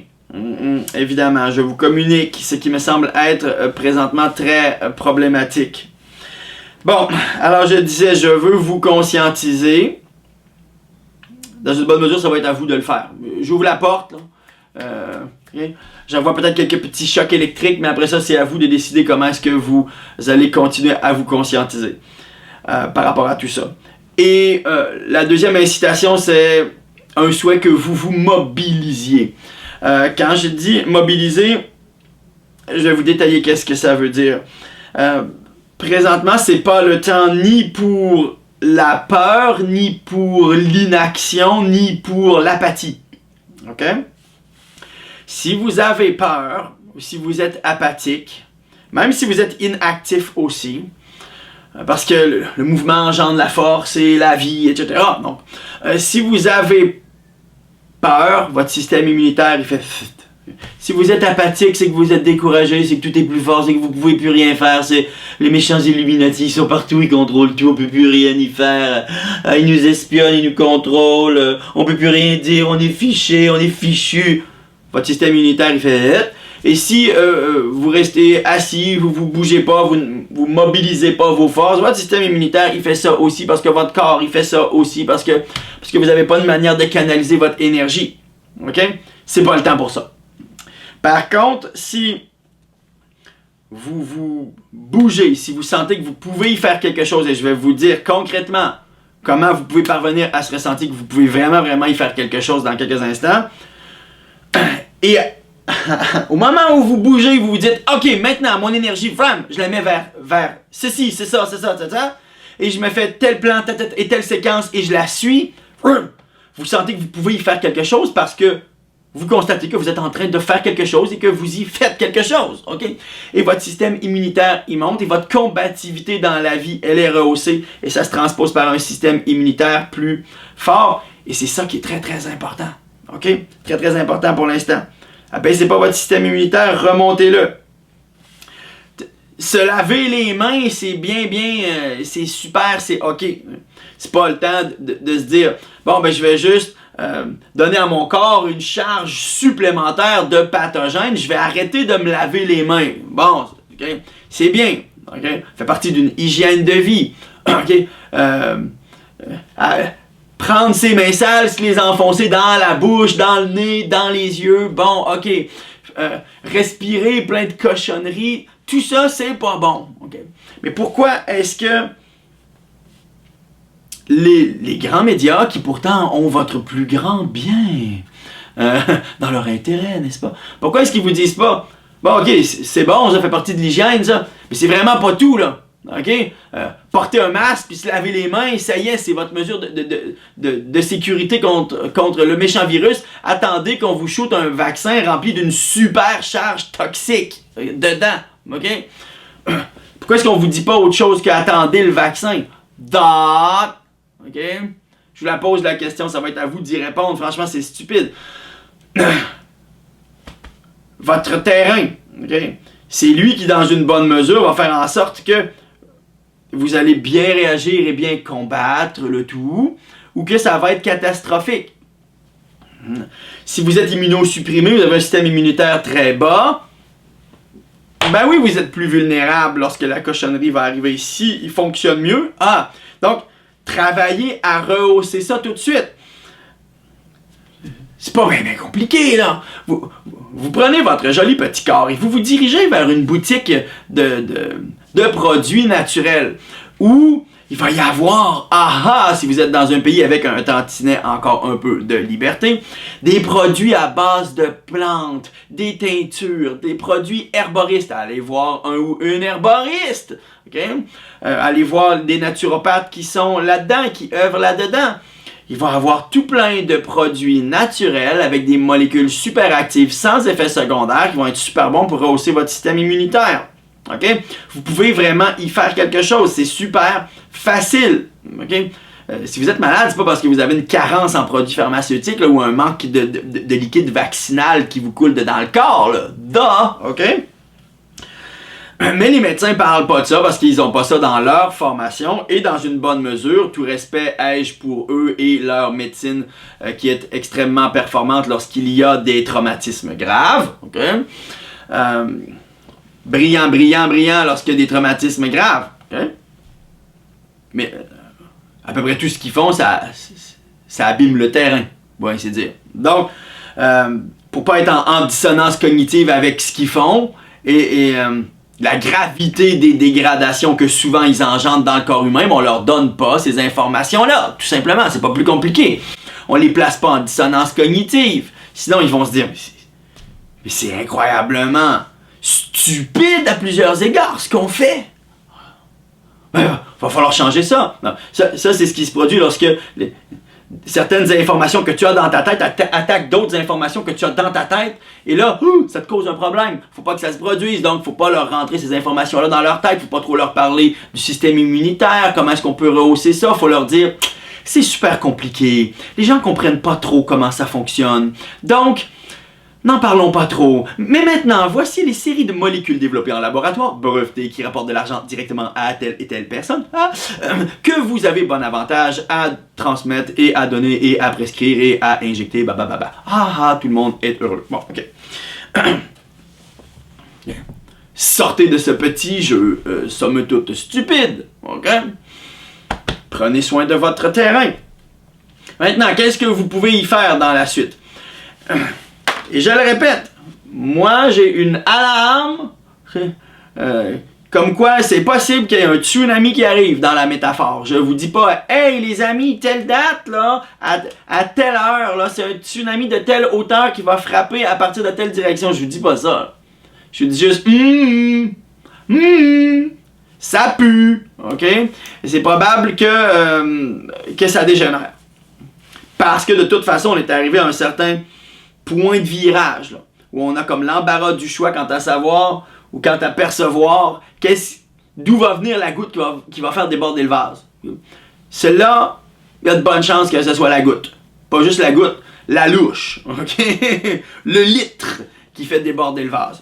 Évidemment, je vous communique ce qui me semble être présentement très problématique. Bon, alors je disais, je veux vous conscientiser. Dans une bonne mesure, ça va être à vous de le faire. J'ouvre la porte, là. Okay. J'envoie peut-être quelques petits chocs électriques, mais après ça, c'est à vous de décider comment est-ce que vous allez continuer à vous conscientiser par rapport à tout ça. Et la deuxième incitation, c'est un souhait que vous vous mobilisiez. Quand je dis mobiliser, je vais vous détailler qu'est-ce que ça veut dire. Présentement, c'est pas le temps ni pour la peur, ni pour l'inaction, ni pour l'apathie. OK? Si vous avez peur, ou si vous êtes apathique, même si vous êtes inactif aussi, parce que le mouvement engendre la force et la vie, etc. Donc, si vous avez peur, votre système immunitaire, il fait... Si vous êtes apathique, c'est que vous êtes découragé, c'est que tout est plus fort, c'est que vous pouvez plus rien faire, c'est les méchants Illuminati, ils sont partout, ils contrôlent tout, on peut plus rien y faire, ils nous espionnent, ils nous contrôlent, on peut plus rien dire, on est fiché, on est fichu. Votre système immunitaire, il fait... Et si vous restez assis, vous ne bougez pas, vous ne mobilisez pas vos forces, votre système immunitaire, il fait ça aussi, parce que votre corps, il fait ça aussi, parce que vous n'avez pas de manière de canaliser votre énergie. OK? C'est pas le temps pour ça. Par contre, si vous bougez, si vous sentez que vous pouvez y faire quelque chose, et je vais vous dire concrètement comment vous pouvez parvenir à se ressentir que vous pouvez vraiment y faire quelque chose dans quelques instants, et au moment où vous bougez, vous vous dites « Ok, maintenant, mon énergie, flamme, je la mets vers ceci, c'est ça, et je me fais tel plan et telle séquence, et je la suis. » Vous sentez que vous pouvez y faire quelque chose parce que vous constatez que vous êtes en train de faire quelque chose et que vous y faites quelque chose, ok? Et votre système immunitaire, il monte et votre combativité dans la vie, elle est rehaussée et ça se transpose par un système immunitaire plus fort. Et c'est ça qui est très important, ok? Très important pour l'instant. Abaissez pas votre système immunitaire, remontez-le. Se laver les mains, c'est bien, c'est super, c'est ok. C'est pas le temps de se dire, bon, ben je vais juste donner à mon corps une charge supplémentaire de pathogènes, je vais arrêter de me laver les mains. Bon, okay? C'est bien, ok? Ça fait partie d'une hygiène de vie. Ok? Prendre ses mains sales, se les enfoncer dans la bouche, dans le nez, dans les yeux, bon, ok. Respirer plein de cochonneries, tout ça, c'est pas bon. Okay? Mais pourquoi est-ce que les grands médias, qui pourtant ont votre plus grand bien dans leur intérêt, n'est-ce pas? Pourquoi est-ce qu'ils vous disent pas, bon, ok, c'est bon, ça fait partie de l'hygiène, ça, mais c'est vraiment pas tout, là. OK? Porter un masque puis se laver les mains, ça y est, c'est votre mesure de sécurité contre le méchant virus. Attendez qu'on vous shoote un vaccin rempli d'une super charge toxique dedans. OK? Pourquoi est-ce qu'on vous dit pas autre chose qu'attendez le vaccin? OK? Je vous la pose la question, ça va être à vous d'y répondre. Franchement, c'est stupide. Votre terrain, OK? C'est lui qui, dans une bonne mesure, va faire en sorte que vous allez bien réagir et bien combattre le tout, ou que ça va être catastrophique. Si vous êtes immunosupprimé, vous avez un système immunitaire très bas, ben oui, vous êtes plus vulnérable lorsque la cochonnerie va arriver. Si il fonctionne mieux, donc, travaillez à rehausser ça tout de suite. C'est pas bien compliqué, là. Vous prenez votre joli petit corps et vous vous dirigez vers une boutique de produits naturels où il va y avoir, si vous êtes dans un pays avec un tantinet encore un peu de liberté, des produits à base de plantes, des teintures, des produits herboristes. Allez voir un ou une herboriste, ok? Allez voir des naturopathes qui sont là-dedans, qui œuvrent là-dedans. Il va y avoir tout plein de produits naturels avec des molécules super actives sans effet secondaire qui vont être super bons pour rehausser votre système immunitaire. Okay? Vous pouvez vraiment y faire quelque chose. C'est super facile. Okay? Si vous êtes malade, c'est pas parce que vous avez une carence en produits pharmaceutiques là, ou un manque de liquide vaccinal qui vous coule dans le corps. Là. OK? Mais les médecins parlent pas de ça parce qu'ils ont pas ça dans leur formation et dans une bonne mesure, tout respect ai-je pour eux et leur médecine qui est extrêmement performante lorsqu'il y a des traumatismes graves. Okay? Brillant lorsqu'il y a des traumatismes graves. Okay? Mais à peu près tout ce qu'ils font, ça abîme le terrain, pour ainsi dire. Donc, pour pas être en dissonance cognitive avec ce qu'ils font et la gravité des dégradations que souvent ils engendrent dans le corps humain, on leur donne pas ces informations-là, tout simplement, c'est pas plus compliqué. On les place pas en dissonance cognitive, sinon ils vont se dire mais c'est incroyablement stupide à plusieurs égards ce qu'on fait. Va falloir changer ça. Non, ça c'est ce qui se produit lorsque certaines informations que tu as dans ta tête attaquent d'autres informations que tu as dans ta tête, et là, ça te cause un problème. Faut pas que ça se produise, donc faut pas leur rentrer ces informations-là dans leur tête, faut pas trop leur parler du système immunitaire, comment est-ce qu'on peut rehausser ça, faut leur dire, c'est super compliqué, les gens comprennent pas trop comment ça fonctionne, donc, n'en parlons pas trop. Mais maintenant, voici les séries de molécules développées en laboratoire, brevetées, qui rapportent de l'argent directement à telle et telle personne, que vous avez bon avantage à transmettre et à donner et à prescrire et à injecter, tout le monde est heureux. Bon, ok. Sortez de ce petit jeu, somme toute stupide, ok? Prenez soin de votre terrain. Maintenant, qu'est-ce que vous pouvez y faire dans la suite? Et je le répète, moi j'ai une alarme comme quoi c'est possible qu'il y ait un tsunami qui arrive dans la métaphore. Je vous dis pas, hey les amis, telle date là, à telle heure là, c'est un tsunami de telle hauteur qui va frapper à partir de telle direction. Je vous dis pas ça. Je vous dis juste, ça pue, ok? Et c'est probable que ça dégénère. Parce que de toute façon, on est arrivé à un certain point de virage, là, où on a comme l'embarras du choix quant à savoir ou quant à percevoir d'où va venir la goutte qui va faire déborder le vase. Celle-là, il y a de bonnes chances que ce soit la goutte. Pas juste la goutte, la louche. Okay? Le litre qui fait déborder le vase.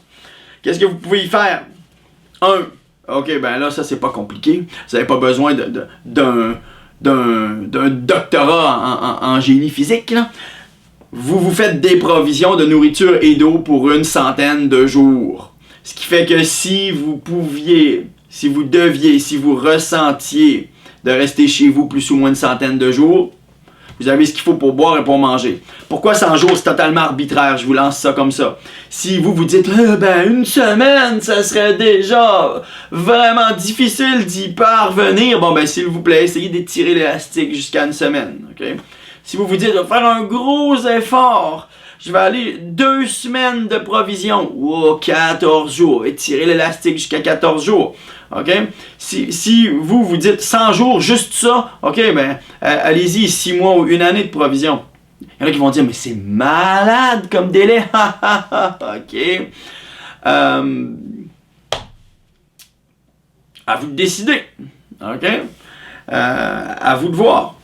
Qu'est-ce que vous pouvez y faire? Ok, ben là, ça c'est pas compliqué. Vous n'avez pas besoin d'un doctorat en génie physique, là. Vous vous faites des provisions de nourriture et d'eau pour une centaine de jours. Ce qui fait que si vous ressentiez de rester chez vous plus ou moins une centaine de jours, vous avez ce qu'il faut pour boire et pour manger. Pourquoi 100 jours, c'est totalement arbitraire, je vous lance ça comme ça. Si vous vous dites, une semaine, ça serait déjà vraiment difficile d'y parvenir, s'il vous plaît, essayez d'étirer l'élastique jusqu'à une semaine, ok? Si vous vous dites de faire un gros effort, je vais aller 2 semaines de provision, 14 jours, étirer l'élastique jusqu'à 14 jours, ok? Si vous vous dites 100 jours, juste ça, ok, allez-y, 6 mois ou 1 année de provision. Il y en a qui vont dire, mais c'est malade comme délai, ok? À vous de décider, ok? À vous de voir.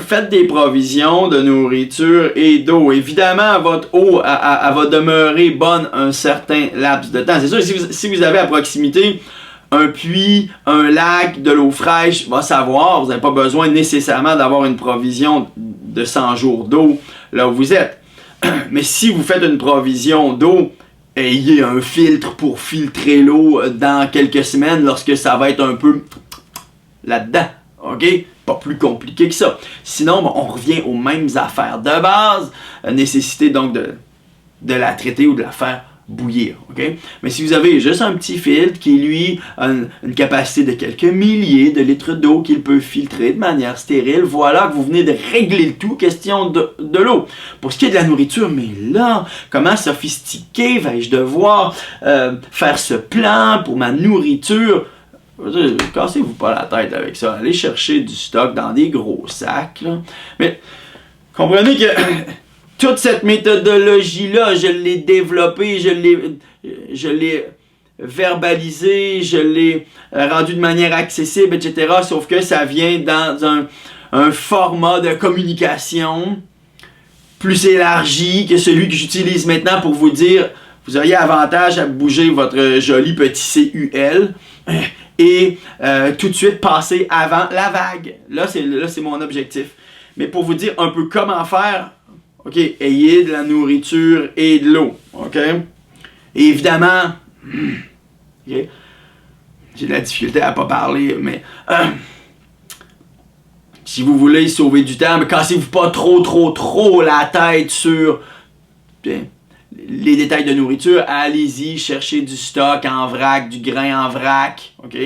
Faites des provisions de nourriture et d'eau. Évidemment, votre eau elle va demeurer bonne un certain laps de temps. C'est sûr, si vous avez à proximité un puits, un lac, de l'eau fraîche, va savoir, vous n'avez pas besoin nécessairement d'avoir une provision de 100 jours d'eau là où vous êtes. Mais si vous faites une provision d'eau, ayez un filtre pour filtrer l'eau dans quelques semaines lorsque ça va être un peu là-dedans. OK? Pas plus compliqué que ça. Sinon, on revient aux mêmes affaires de base. Nécessité donc de la traiter ou de la faire bouillir. OK? Mais si vous avez juste un petit filtre qui, lui, a une capacité de quelques milliers de litres d'eau qu'il peut filtrer de manière stérile, voilà que vous venez de régler le tout, question de l'eau. Pour ce qui est de la nourriture, mais là, comment sophistiqué vais-je devoir faire ce plan pour ma nourriture? Cassez-vous pas la tête avec ça. Allez chercher du stock dans des gros sacs. Là. Mais comprenez que toute cette méthodologie-là, je l'ai développée, je l'ai verbalisée, je l'ai rendue de manière accessible, etc. Sauf que ça vient dans un format de communication plus élargi que celui que j'utilise maintenant pour vous dire vous auriez avantage à bouger votre joli petit CUL et tout de suite passer avant la vague. Là, c'est mon objectif. Mais pour vous dire un peu comment faire, ok, ayez de la nourriture et de l'eau, ok? Et évidemment, okay, j'ai de la difficulté à pas parler, mais si vous voulez sauver du temps, mais cassez-vous pas trop la tête sur les détails de nourriture. Allez-y, cherchez du stock en vrac, du grain en vrac, ok?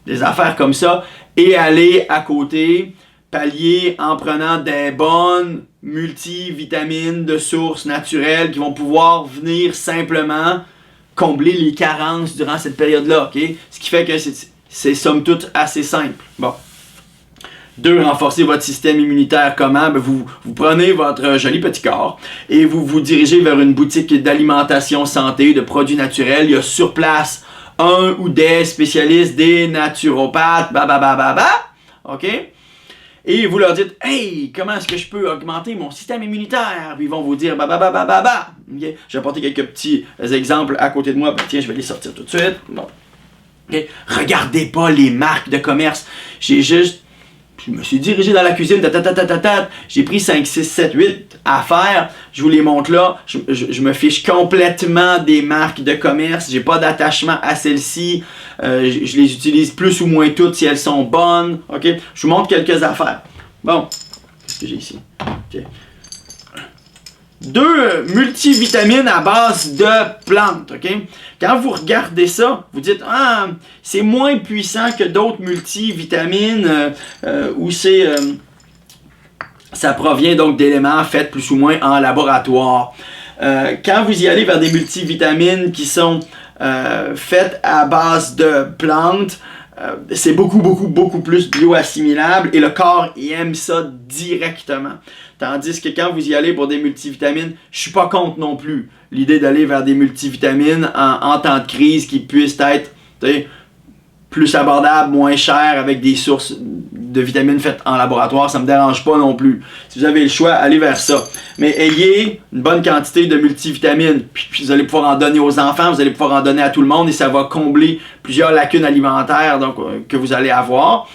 Des affaires comme ça. Et allez à côté, pallier en prenant des bonnes multivitamines de sources naturelles qui vont pouvoir venir simplement combler les carences durant cette période-là, ok? Ce qui fait que c'est somme toute assez simple. Bon. 2. Renforcer votre système immunitaire. Comment? Ben vous prenez votre joli petit corps et vous vous dirigez vers une boutique d'alimentation santé, de produits naturels. Il y a sur place un ou des spécialistes, des naturopathes, ok? Et vous leur dites, hey, comment est-ce que je peux augmenter mon système immunitaire? Puis ils vont vous dire, okay? Je vais apporter quelques petits exemples à côté de moi. Tiens, je vais les sortir tout de suite. Bon. Okay? Regardez pas les marques de commerce. Je me suis dirigé dans la cuisine, j'ai pris 5, 6, 7, 8 affaires, je vous les montre là, je me fiche complètement des marques de commerce, j'ai pas d'attachement à celles-ci, je les utilise plus ou moins toutes si elles sont bonnes, ok? Je vous montre quelques affaires. Bon, qu'est-ce que j'ai ici? Okay. 2 multivitamines à base de plantes, ok? Quand vous regardez ça, vous dites, ah, c'est moins puissant que d'autres multivitamines où ça provient donc d'éléments faits plus ou moins en laboratoire. Quand vous y allez vers des multivitamines qui sont faites à base de plantes, c'est beaucoup plus bioassimilable et le corps il aime ça directement. Tandis que quand vous y allez pour des multivitamines, je suis pas contre non plus l'idée d'aller vers des multivitamines en temps de crise qui puissent être plus abordables, moins chères, avec des sources de vitamines faites en laboratoire, ça me dérange pas non plus. Si vous avez le choix, allez vers ça. Mais ayez une bonne quantité de multivitamines, puis vous allez pouvoir en donner aux enfants, vous allez pouvoir en donner à tout le monde et ça va combler plusieurs lacunes alimentaires donc, que vous allez avoir.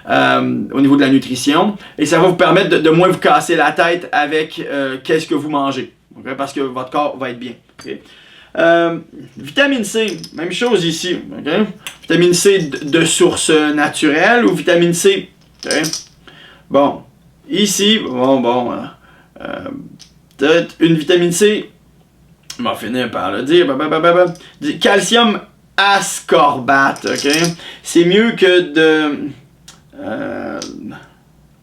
Au niveau de la nutrition, et ça va vous permettre de moins vous casser la tête avec qu'est-ce que vous mangez, okay? Parce que votre corps va être bien. Okay? Vitamine C, même chose ici. Okay? Vitamine C de source naturelle ou vitamine C. Okay? Bon, ici, une vitamine C, on va finir par le dire, calcium ascorbate, ok? C'est mieux que de... on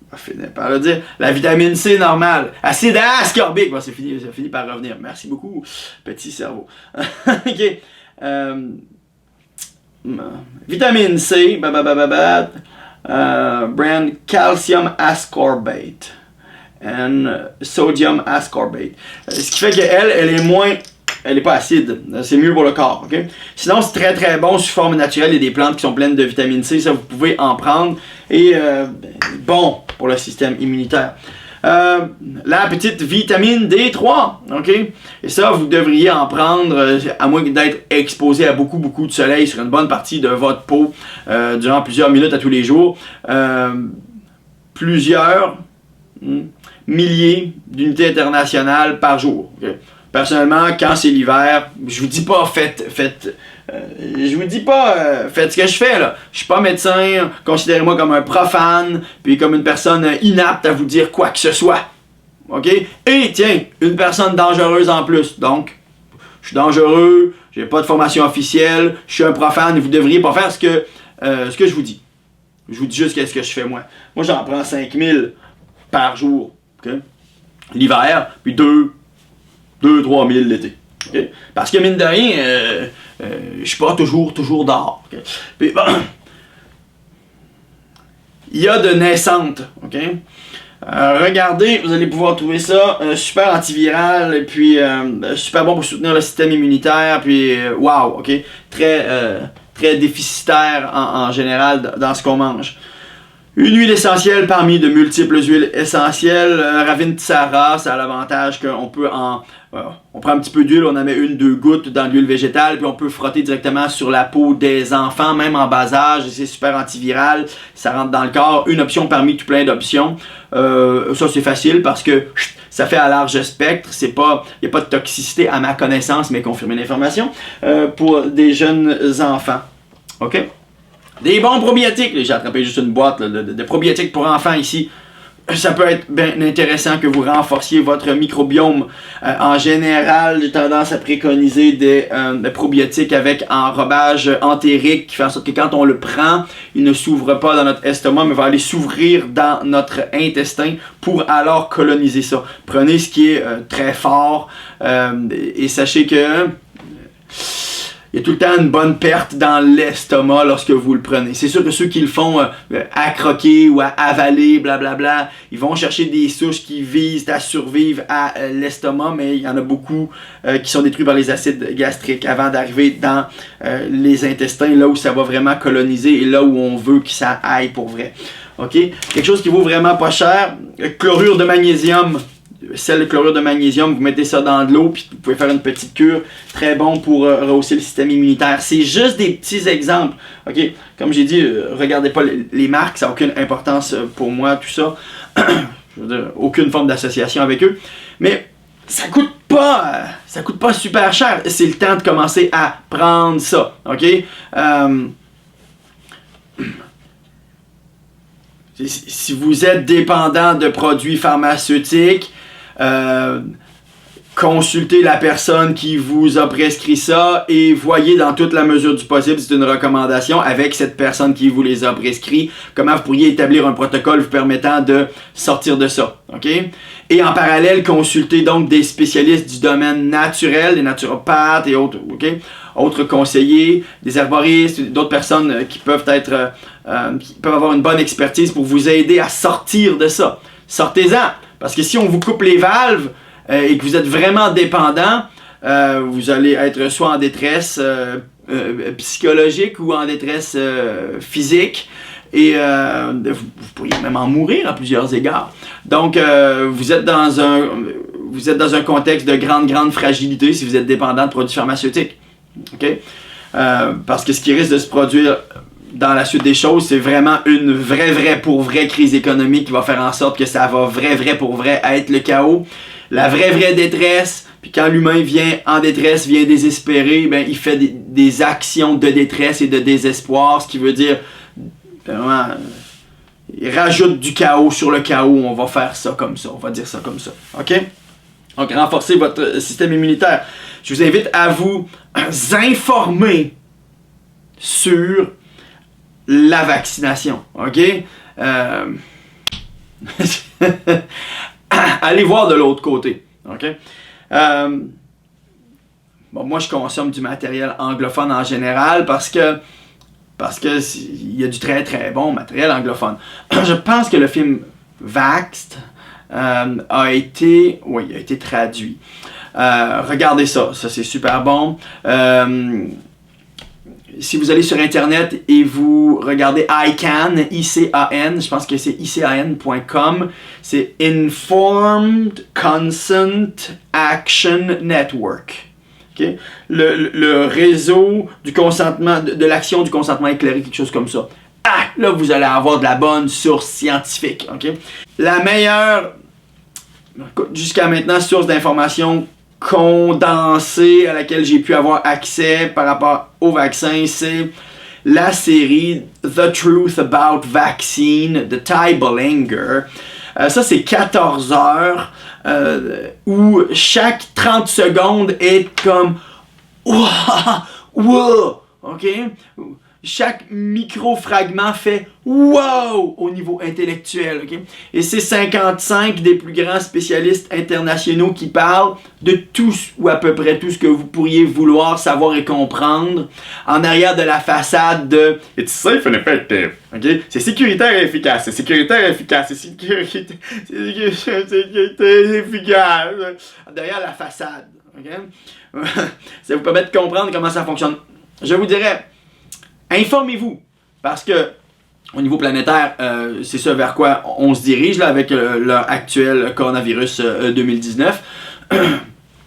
va finir par le dire, la vitamine C normale, acide ascorbique, bon, ça finit par revenir, merci beaucoup, petit cerveau. Ok, vitamine C, brand calcium ascorbate and sodium ascorbate, ce qui fait qu'elle est moins, elle n'est pas acide, c'est mieux pour le corps, ok? Sinon, c'est très bon sous forme naturelle, il y a des plantes qui sont pleines de vitamine C, ça vous pouvez en prendre, et bon pour le système immunitaire. La petite vitamine D3, ok? Et ça, vous devriez en prendre, à moins d'être exposé à beaucoup de soleil sur une bonne partie de votre peau, durant plusieurs minutes à tous les jours. Plusieurs milliers d'unités internationales par jour, ok? Personnellement, quand c'est l'hiver, je vous dis pas faites ce que je fais là. Je suis pas médecin, considérez-moi comme un profane, puis comme une personne inapte à vous dire quoi que ce soit. OK? Et tiens, une personne dangereuse en plus. Donc, je suis dangereux, j'ai pas de formation officielle, je suis un profane et vous devriez pas faire ce que je vous dis. Je vous dis juste qu'est-ce que je fais moi. Moi, j'en prends 5000 par jour. OK? L'hiver, puis 2-3 000 l'été. Okay? Parce que mine de rien, je suis pas toujours dehors. Okay? Puis, bon, il y a de naissantes. Okay? Regardez, vous allez pouvoir trouver ça super antiviral et puis super bon pour soutenir le système immunitaire. Puis wow, ok, très déficitaire en général dans ce qu'on mange. Une huile essentielle parmi de multiples huiles essentielles. Ravin Tsara, ça a l'avantage qu'on peut on prend un petit peu d'huile, on en met 1-2 gouttes dans l'huile végétale, puis on peut frotter directement sur la peau des enfants, même en bas âge. C'est super antiviral, ça rentre dans le corps. Une option parmi tout plein d'options. Ça c'est facile parce que ça fait à large spectre. Il n'y a pas de toxicité à ma connaissance, mais confirmer l'information, pour des jeunes enfants. OK? Des bons probiotiques. J'ai attrapé juste une boîte là, de probiotiques pour enfants ici. Ça peut être bien intéressant que vous renforciez votre microbiome. En général, j'ai tendance à préconiser des probiotiques avec enrobage entérique qui fait en sorte que quand on le prend, il ne s'ouvre pas dans notre estomac, mais va aller s'ouvrir dans notre intestin pour alors coloniser ça. Prenez ce qui est très fort et sachez que il y a tout le temps une bonne perte dans l'estomac lorsque vous le prenez. C'est sûr que ceux qui le font à croquer ou à avaler, blablabla, ils vont chercher des souches qui visent à survivre à l'estomac, mais il y en a beaucoup qui sont détruits par les acides gastriques avant d'arriver dans les intestins, là où ça va vraiment coloniser et là où on veut que ça aille pour vrai. OK? Quelque chose qui vaut vraiment pas cher, chlorure de magnésium. Sel de chlorure de magnésium, vous mettez ça dans de l'eau, puis vous pouvez faire une petite cure. Très bon pour rehausser le système immunitaire. C'est juste des petits exemples. OK? Comme j'ai dit, regardez pas les marques, ça n'a aucune importance pour moi, tout ça. Je veux dire, aucune forme d'association avec eux. Mais ça coûte pas super cher. C'est le temps de commencer à prendre ça. OK? Si vous êtes dépendant de produits pharmaceutiques, consultez la personne qui vous a prescrit ça et voyez dans toute la mesure du possible, c'est une recommandation avec cette personne qui vous les a prescrits, comment vous pourriez établir un protocole vous permettant de sortir de ça. OK? Et en parallèle, consultez donc des spécialistes du domaine naturel, des naturopathes et autres, OK? Autres conseillers, des herboristes, d'autres personnes qui peuvent avoir une bonne expertise pour vous aider à sortir de ça. Sortez-en! Parce que si on vous coupe les valves et que vous êtes vraiment dépendant, vous allez être soit en détresse psychologique ou en détresse physique. Et vous pourriez même en mourir à plusieurs égards. Donc, vous êtes dans un contexte de grande fragilité si vous êtes dépendant de produits pharmaceutiques. Okay? Parce que ce qui risque de se produire dans la suite des choses, c'est vraiment une vraie crise économique qui va faire en sorte que ça va pour vrai être le chaos. La vraie détresse, puis quand l'humain vient en détresse, vient désespéré, ben, il fait des actions de détresse et de désespoir, ce qui veut dire, vraiment, il rajoute du chaos sur le chaos, on va faire ça comme ça, on va dire ça comme ça, ok? Donc, renforcez votre système immunitaire. Je vous invite à vous informer sur la vaccination, ok? Allez voir de l'autre côté, ok? Bon, moi, je consomme du matériel anglophone en général parce que il y a du très bon matériel anglophone. Je pense que le film Vaxxed a été traduit. Regardez ça c'est super bon. Si vous allez sur internet et vous regardez ICAN, I-C-A-N, je pense que c'est ican.com, c'est Informed Consent Action Network. Okay? Le réseau du consentement, de l'action du consentement éclairé, quelque chose comme ça. Ah, là vous allez avoir de la bonne source scientifique. Okay? La meilleure, jusqu'à maintenant, source d'information condensée à laquelle j'ai pu avoir accès par rapport au vaccin, c'est la série The Truth About Vaccine de Ty Bollinger. Ça, c'est 14 heures où chaque 30 secondes est comme wow, ok? Chaque micro-fragment fait wow au niveau intellectuel. Okay? Et c'est 55 des plus grands spécialistes internationaux qui parlent de tout ou à peu près tout ce que vous pourriez vouloir savoir et comprendre en arrière de la façade de It's safe and effective. Okay? C'est sécuritaire et efficace. C'est sécuritaire et efficace. C'est sécuritaire et efficace. Derrière la façade. Okay? Ça vous permet de comprendre comment ça fonctionne. Je vous dirais, informez-vous, parce que au niveau planétaire, c'est ça vers quoi on se dirige là, avec leur actuel coronavirus 2019.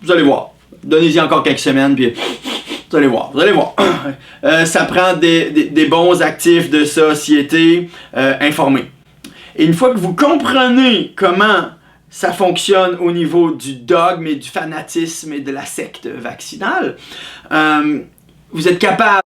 Vous allez voir. Donnez-y encore quelques semaines, puis vous allez voir. Ça prend des bons actifs de société informés. Et une fois que vous comprenez comment ça fonctionne au niveau du dogme et du fanatisme et de la secte vaccinale, vous êtes capable.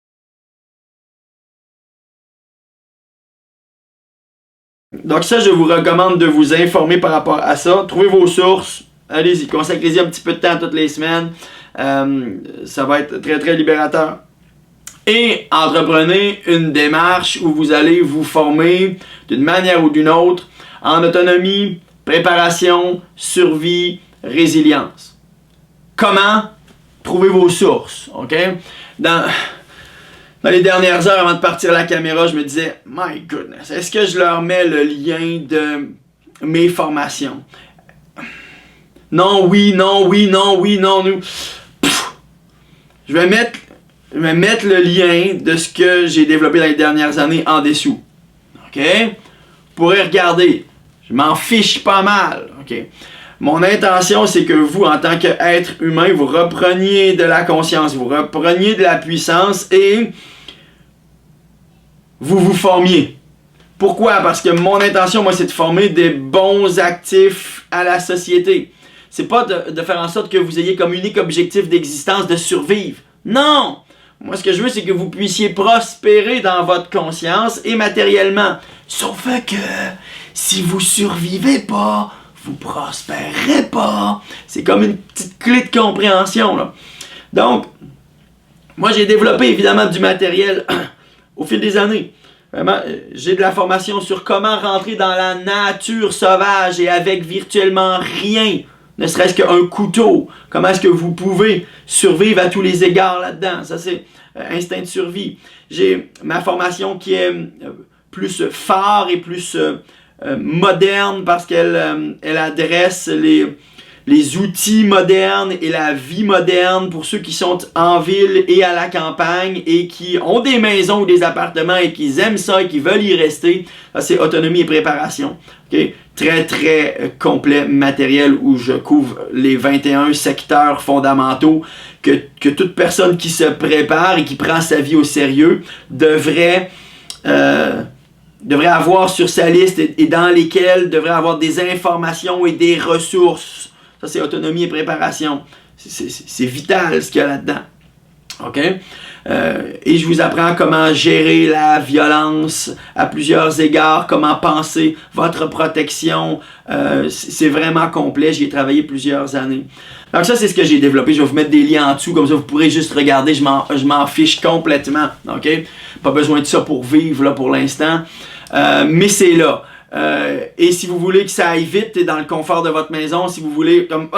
Donc ça, je vous recommande de vous informer par rapport à ça. Trouvez vos sources. Allez-y, consacrez-y un petit peu de temps toutes les semaines. Ça va être très, très libérateur. Et entreprenez une démarche où vous allez vous former d'une manière ou d'une autre en autonomie, préparation, survie, résilience. Comment? Trouvez vos sources, ok? Dans les dernières heures avant de partir la caméra, je me disais, my goodness, est-ce que je leur mets le lien de mes formations? Non, oui, non, oui, non, oui, non, nous. Je vais mettre le lien de ce que j'ai développé dans les dernières années en dessous. OK? Vous pourrez regarder. Je m'en fiche pas mal. OK? Mon intention, c'est que vous, en tant qu'être humain, vous repreniez de la conscience, vous repreniez de la puissance et vous vous formiez. Pourquoi? Parce que mon intention, moi, c'est de former des bons actifs à la société. C'est pas de faire en sorte que vous ayez comme unique objectif d'existence de survivre. Non! Moi, ce que je veux, c'est que vous puissiez prospérer dans votre conscience et matériellement. Sauf que si vous survivez pas, vous prospérerez pas. C'est comme une petite clé de compréhension, là. Donc, moi, j'ai développé évidemment du matériel au fil des années. Vraiment, j'ai de la formation sur comment rentrer dans la nature sauvage et avec virtuellement rien. Ne serait-ce qu'un couteau. Comment est-ce que vous pouvez survivre à tous les égards là-dedans? Ça, c'est instinct de survie. J'ai ma formation qui est plus phare et plus moderne parce qu'elle adresse les outils modernes et la vie moderne pour ceux qui sont en ville et à la campagne et qui ont des maisons ou des appartements et qui aiment ça et qui veulent y rester. Ça, c'est autonomie et préparation. Okay? Très, très complet matériel où je couvre les 21 secteurs fondamentaux que toute personne qui se prépare et qui prend sa vie au sérieux devrait avoir sur sa liste et dans lesquels devrait avoir des informations et des ressources. Ça, c'est autonomie et préparation. C'est vital ce qu'il y a là-dedans. OK? Et je vous apprends comment gérer la violence à plusieurs égards, comment penser votre protection. C'est vraiment complet. J'y ai travaillé plusieurs années. Donc ça, c'est ce que j'ai développé. Je vais vous mettre des liens en dessous, comme ça vous pourrez juste regarder. Je m'en fiche complètement. OK? Pas besoin de ça pour vivre là, pour l'instant. Mais c'est là. Et si vous voulez que ça aille vite et dans le confort de votre maison, si vous voulez comme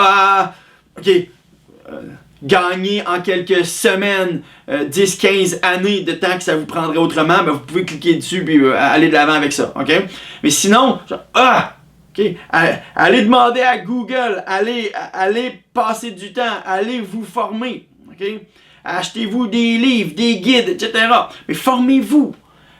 gagner en quelques semaines 10-15 années de temps que ça vous prendrait autrement, ben vous pouvez cliquer dessus et aller de l'avant avec ça. OK? Mais sinon, allez demander à Google, allez passer du temps, allez vous former. OK? Achetez-vous des livres, des guides, etc. Mais formez-vous.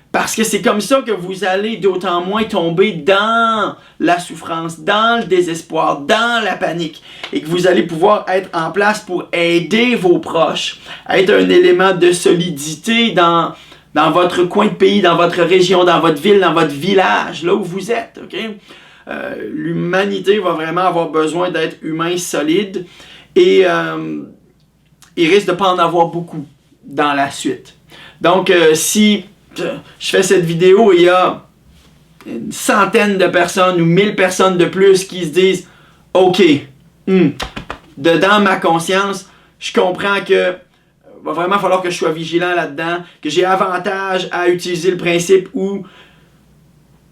Parce que c'est comme ça que vous allez d'autant moins tomber dans la souffrance, dans le désespoir, dans la panique. Et que vous allez pouvoir être en place pour aider vos proches, être un élément de solidité dans votre coin de pays, dans votre région, dans votre ville, dans votre village, là où vous êtes. Okay? L'humanité va vraiment avoir besoin d'être humain solide et il risque de ne pas en avoir beaucoup dans la suite. Donc, si je fais cette vidéo et il y a une centaine de personnes ou 1000 personnes de plus qui se disent « Ok, dedans ma conscience, je comprends que va vraiment falloir que je sois vigilant là-dedans, que j'ai avantage à utiliser le principe où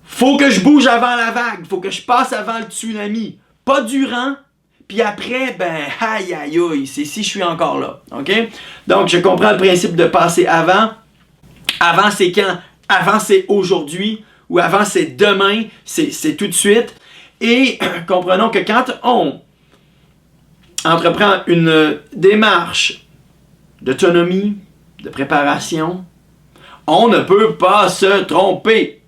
faut que je bouge avant la vague, faut que je passe avant le tsunami, pas durant, puis après, ben, aïe aïe aïe, c'est si je suis encore là. Ok? Donc, je comprends le principe de passer avant. Avant, c'est quand? Avant, c'est aujourd'hui. Ou avant, c'est demain. C'est tout de suite. Et comprenons que quand on entreprend une démarche d'autonomie, de préparation, on ne peut pas se tromper.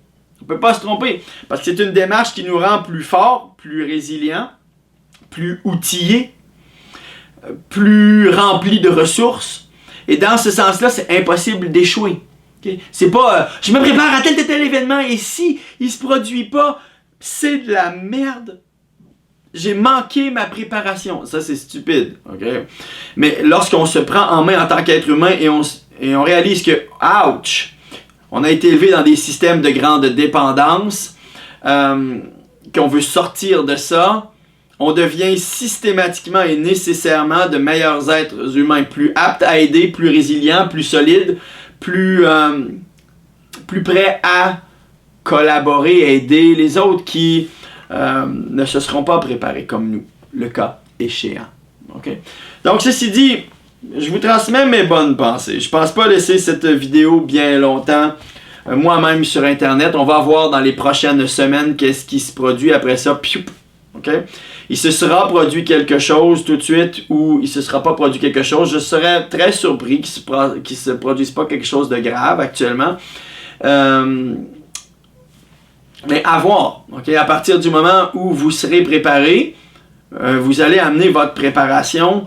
peut pas se tromper, parce que c'est une démarche qui nous rend plus forts, plus résilients, plus outillés, plus remplis de ressources. Et dans ce sens-là, c'est impossible d'échouer. Okay? C'est pas je me prépare à tel événement et si il se produit pas, c'est de la merde. J'ai manqué ma préparation. Ça, c'est stupide. Okay? Mais lorsqu'on se prend en main en tant qu'être humain et on réalise que, ouch, on a été élevé dans des systèmes de grande dépendance, qu'on veut sortir de ça, on devient systématiquement et nécessairement de meilleurs êtres humains, plus aptes à aider, plus résilients, plus solides, plus prêts à collaborer, aider les autres qui ne se seront pas préparés comme nous, le cas échéant. Okay? Donc, ceci dit, je vous transmets mes bonnes pensées. Je pense pas laisser cette vidéo bien longtemps moi-même sur Internet. On va voir dans les prochaines semaines qu'est-ce qui se produit après ça. Okay? Il se sera produit quelque chose tout de suite ou il se sera pas produit quelque chose. Je serais très surpris qu'il se produise pas quelque chose de grave actuellement. Mais à voir, okay? À partir du moment où vous serez préparé, vous allez amener votre préparation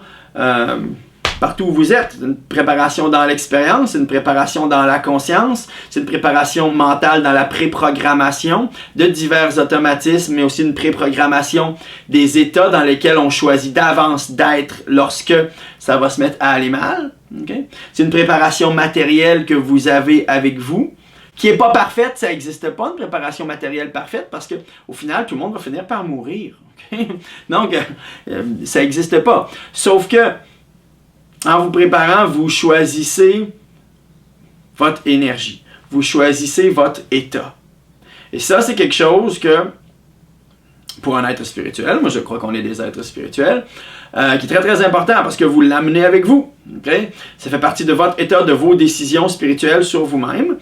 partout où vous êtes. Une préparation dans l'expérience, une préparation dans la conscience, c'est une préparation mentale dans la préprogrammation de divers automatismes, mais aussi une préprogrammation des états dans lesquels on choisit d'avance d'être lorsque ça va se mettre à aller mal. Okay? C'est une préparation matérielle que vous avez avec vous, qui n'est pas parfaite. Ça n'existe pas, une préparation matérielle parfaite, parce que au final, tout le monde va finir par mourir. Okay? Donc, ça n'existe pas. Sauf que, en vous préparant, vous choisissez votre énergie. Vous choisissez votre état. Et ça, c'est quelque chose que, pour un être spirituel, moi je crois qu'on est des êtres spirituels, qui est très très important parce que vous l'amenez avec vous. Okay? Ça fait partie de votre état, de vos décisions spirituelles sur vous-même.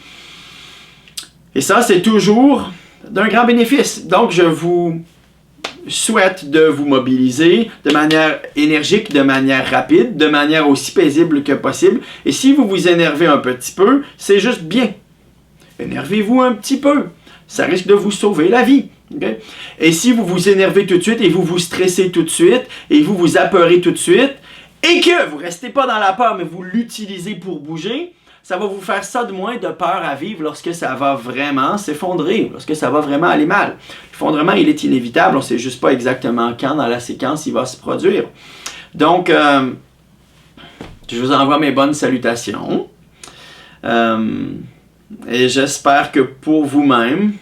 Et ça, c'est toujours d'un grand bénéfice. Donc, je vous souhaite de vous mobiliser de manière énergique, de manière rapide, de manière aussi paisible que possible. Et si vous vous énervez un petit peu, c'est juste bien. Énervez-vous un petit peu. Ça risque de vous sauver la vie. Okay? Et si vous vous énervez tout de suite et vous vous stressez tout de suite et vous vous apeurez tout de suite et que vous ne restez pas dans la peur mais vous l'utilisez pour bouger, ça va vous faire ça de moins de peur à vivre lorsque ça va vraiment s'effondrer, lorsque ça va vraiment aller mal. L'effondrement, il est inévitable, on ne sait juste pas exactement quand dans la séquence il va se produire. Donc, je vous envoie mes bonnes salutations. Et j'espère que pour vous-même,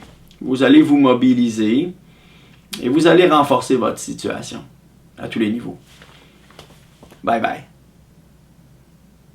vous allez vous mobiliser et vous allez renforcer votre situation à tous les niveaux. Bye bye.